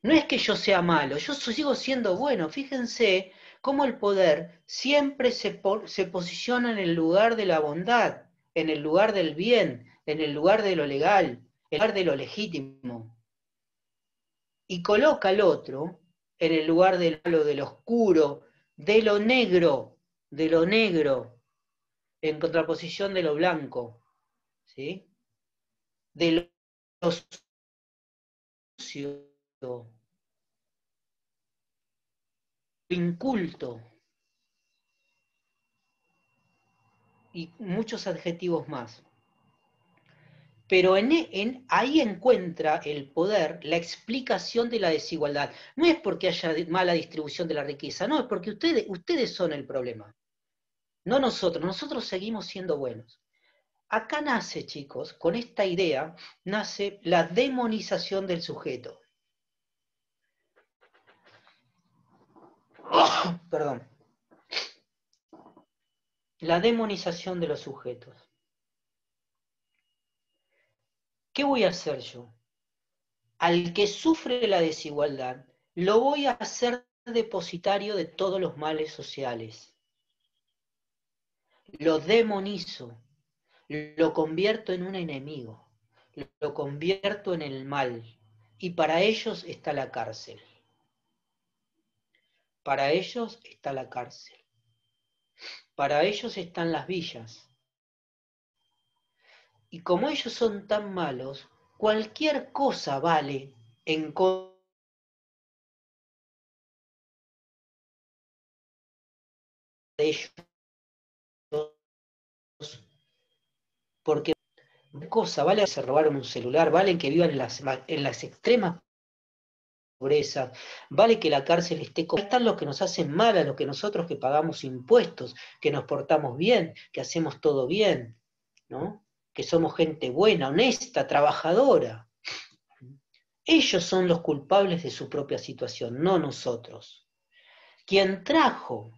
No es que yo sea malo, yo sigo siendo bueno. Fíjense cómo el poder siempre se posiciona en el lugar de la bondad, en el lugar del bien, en el lugar de lo legal, en el lugar de lo legítimo. Y coloca al otro en el lugar de lo oscuro, de lo negro, en contraposición de lo blanco, ¿sí? De lo sucio, lo inculto, y muchos adjetivos más. Pero ahí encuentra el poder la explicación de la desigualdad. No es porque haya mala distribución de la riqueza, no, es porque ustedes son el problema. No nosotros seguimos siendo buenos. Acá nace, chicos, con esta idea, nace la demonización del sujeto. Perdón. La demonización de los sujetos. ¿Qué voy a hacer yo? Al que sufre la desigualdad, lo voy a hacer depositario de todos los males sociales. Lo demonizo, lo convierto en un enemigo, lo convierto en el mal, y para ellos está la cárcel. Para ellos está la cárcel. Para ellos están las villas. Y como ellos son tan malos, cualquier cosa vale en contra de ellos, porque cosa vale que se robaron un celular, vale que vivan en las extremas pobreza, vale que la cárcel esté... Ahí están los que nos hacen mal, a los que nosotros que pagamos impuestos, que nos portamos bien, que hacemos todo bien, ¿no? Que somos gente buena, honesta, trabajadora. Ellos son los culpables de su propia situación, no nosotros. Quien trajo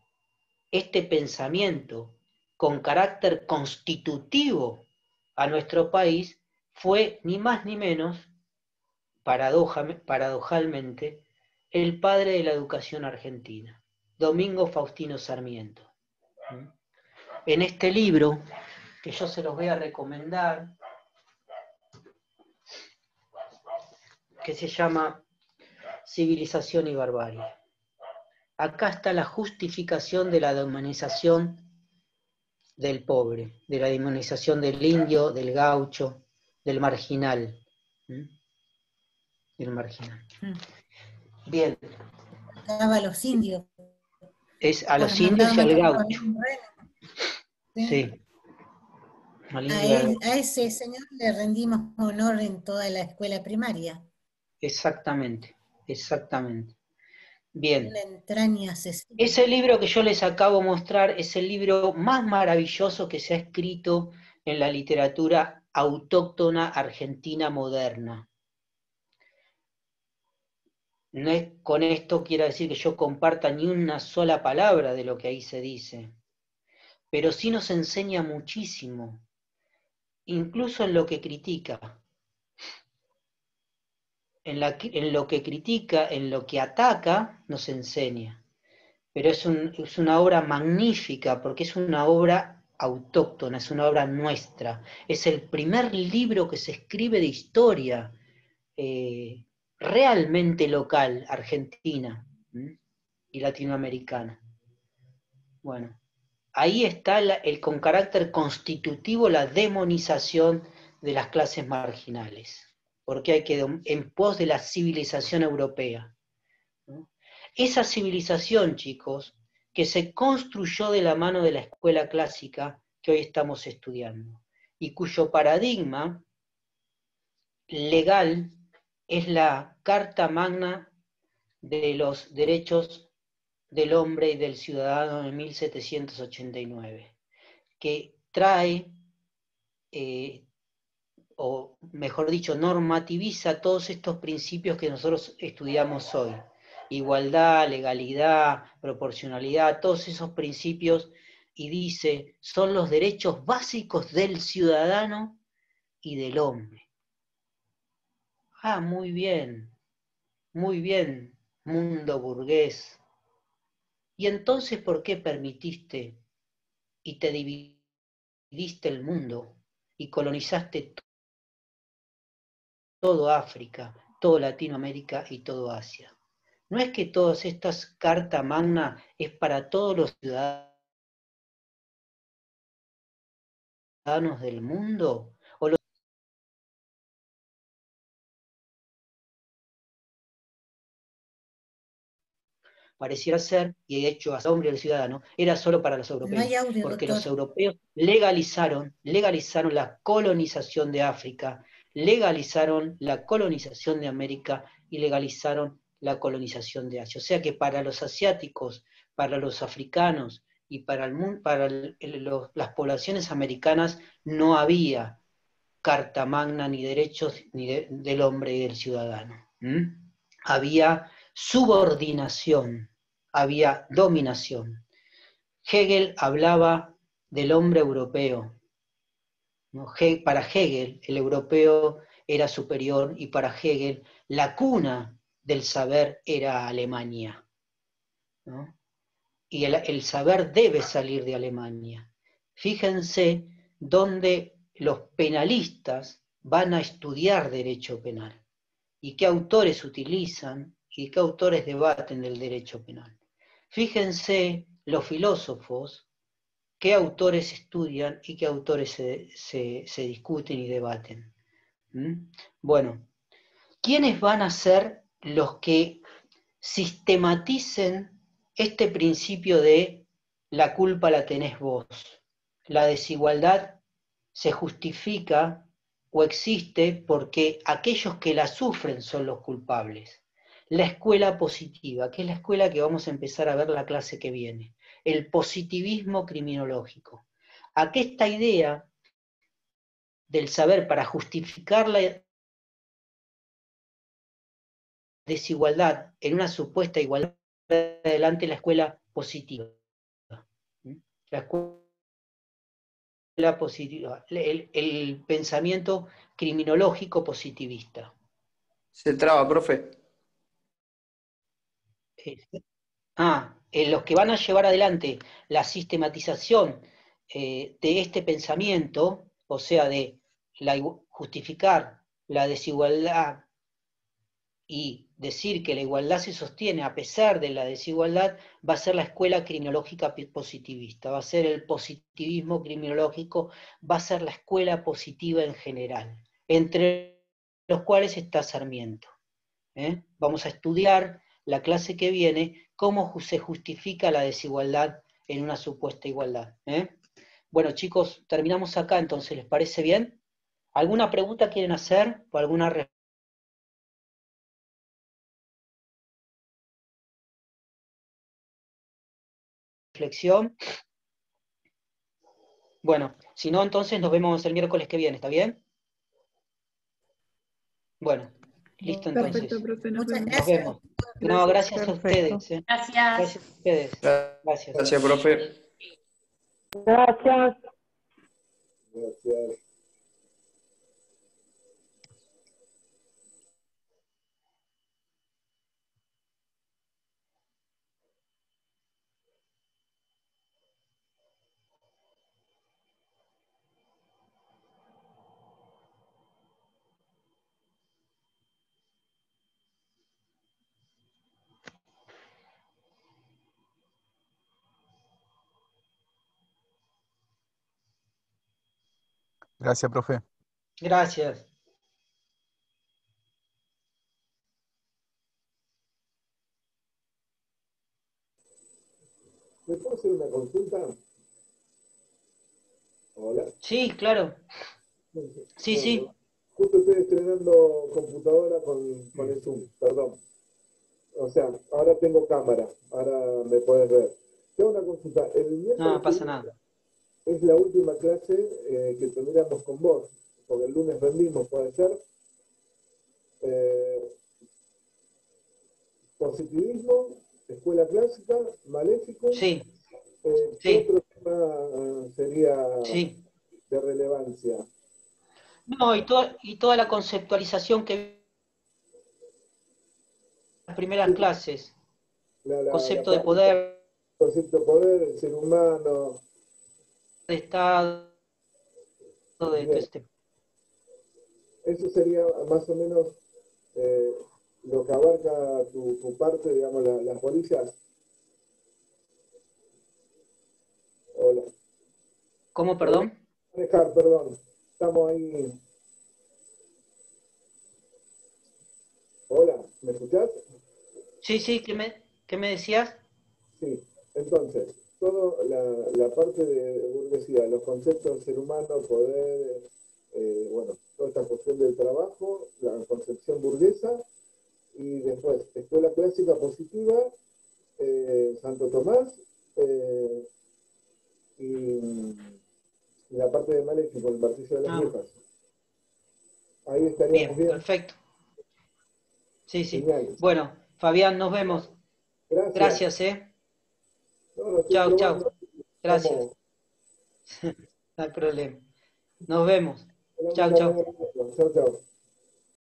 este pensamiento con carácter constitutivo a nuestro país fue ni más ni menos, paradojalmente, el padre de la educación argentina, Domingo Faustino Sarmiento. En este libro, que yo se los voy a recomendar, que se llama Civilización y Barbarie. Acá está la justificación de la demonización del pobre, de la demonización del indio, del gaucho, del marginal. Del marginal. Bien. A los indios. Es a los indios y al gaucho. Sí. A ese señor le rendimos honor en toda la escuela primaria. Exactamente, exactamente. Bien. Una entraña asesina. Ese libro que yo les acabo de mostrar es el libro más maravilloso que se ha escrito en la literatura autóctona argentina moderna. No es con esto quiero decir que yo comparta ni una sola palabra de lo que ahí se dice, pero sí nos enseña muchísimo, incluso en lo que critica. En lo que critica, en lo que ataca, nos enseña. Pero es una obra magnífica, porque es una obra autóctona, es una obra nuestra. Es el primer libro que se escribe de historia realmente local, argentina y latinoamericana. Bueno, ahí está con carácter constitutivo la demonización de las clases marginales, porque hay que en pos de la civilización europea. ¿No? Esa civilización, chicos, que se construyó de la mano de la escuela clásica que hoy estamos estudiando, y cuyo paradigma legal es la Carta Magna de los Derechos del Hombre y del Ciudadano de 1789, que trae, o mejor dicho, normativiza todos estos principios que nosotros estudiamos hoy. Igualdad, legalidad, proporcionalidad, todos esos principios, y dice, son los derechos básicos del ciudadano y del hombre. Ah, muy bien, mundo burgués. ¿Y entonces por qué permitiste y te dividiste el mundo y colonizaste todo África, todo Latinoamérica y todo Asia? ¿No es que todas estas carta magna es para todos los ciudadanos del mundo? ¿O pareciera ser, y de hecho hasta hombre del ciudadano, era solo para los europeos? No hay audio, Porque doctor. los europeos legalizaron la colonización de África, legalizaron la colonización de América y legalizaron la colonización de Asia. O sea que para los asiáticos, para los africanos y para las poblaciones americanas no había carta magna ni derechos del hombre y del ciudadano. Había subordinación, había dominación. Hegel hablaba del hombre europeo, ¿no? Para Hegel el europeo era superior, y para Hegel la cuna del saber era Alemania, ¿no? Y el saber debe salir de Alemania. Fíjense dónde los penalistas van a estudiar derecho penal y qué autores utilizan y qué autores debaten del derecho penal. Fíjense los filósofos qué autores estudian y qué autores se discuten y debaten. Bueno, ¿quiénes van a ser los que sistematicen este principio de la culpa la tenés vos? La desigualdad se justifica o existe porque aquellos que la sufren son los culpables. La escuela positiva, que es la escuela que vamos a empezar a ver la clase que viene, el positivismo criminológico. Aquí esta idea del saber para justificar la desigualdad en una supuesta igualdad, adelante la escuela positiva. La escuela positiva, el pensamiento criminológico positivista. Se traba, profe. Los que van a llevar adelante la sistematización de este pensamiento, o sea, de justificar la desigualdad y decir que la igualdad se sostiene a pesar de la desigualdad, va a ser la escuela criminológica positivista, va a ser el positivismo criminológico, va a ser la escuela positiva en general, entre los cuales está Sarmiento. Vamos a estudiar la clase que viene cómo se justifica la desigualdad en una supuesta igualdad. Bueno, chicos, terminamos acá, entonces, ¿les parece bien? ¿Alguna pregunta quieren hacer o alguna reflexión? Bueno, si no, entonces nos vemos el miércoles que viene, ¿está bien? Bueno, listo entonces. Perfecto, profe, nos Muchas vemos. Nos vemos. No, gracias a ustedes. Gracias. Gracias a ustedes. Gracias. Gracias, profe. Gracias. Gracias. Gracias, profe. Gracias. ¿Me puedo hacer una consulta? Hola. Sí, claro. Sí, sí. Justo estoy estrenando computadora con el Zoom, perdón. O sea, ahora tengo cámara, ahora me puedes ver. Tengo una consulta. No pasa nada. es la última clase que tendríamos con vos, porque el lunes rendimos, puede ser. Positivismo, escuela clásica, maléfico. Sí, ¿Qué sí, otro tema sería sí. de relevancia? No, y toda la conceptualización que vi en las primeras clases, concepto de poder, Concepto de poder, el ser humano. de Estado, de Bien. este. Eso sería más o menos lo que abarca tu parte, digamos, las policias. Hola. ¿Cómo, perdón? Manejar, perdón. Estamos ahí. Hola, ¿me escuchás? Sí, sí, ¿qué me decías? Sí. Entonces, toda la parte de burguesía, los conceptos del ser humano, poder, bueno, toda esta cuestión del trabajo, la concepción burguesa, y después, escuela clásica positiva, Santo Tomás, y la parte de Maléfico, el martillo de las viejas. Ahí estaríamos bien. Perfecto. Sí, sí. Genial. Bueno, Fabián, nos vemos. Gracias. Gracias, No, Chao, probando. chao. Gracias. Vamos. No hay problema. Nos vemos. Tenemos Chao, una chao. buena relación. Chao, chao.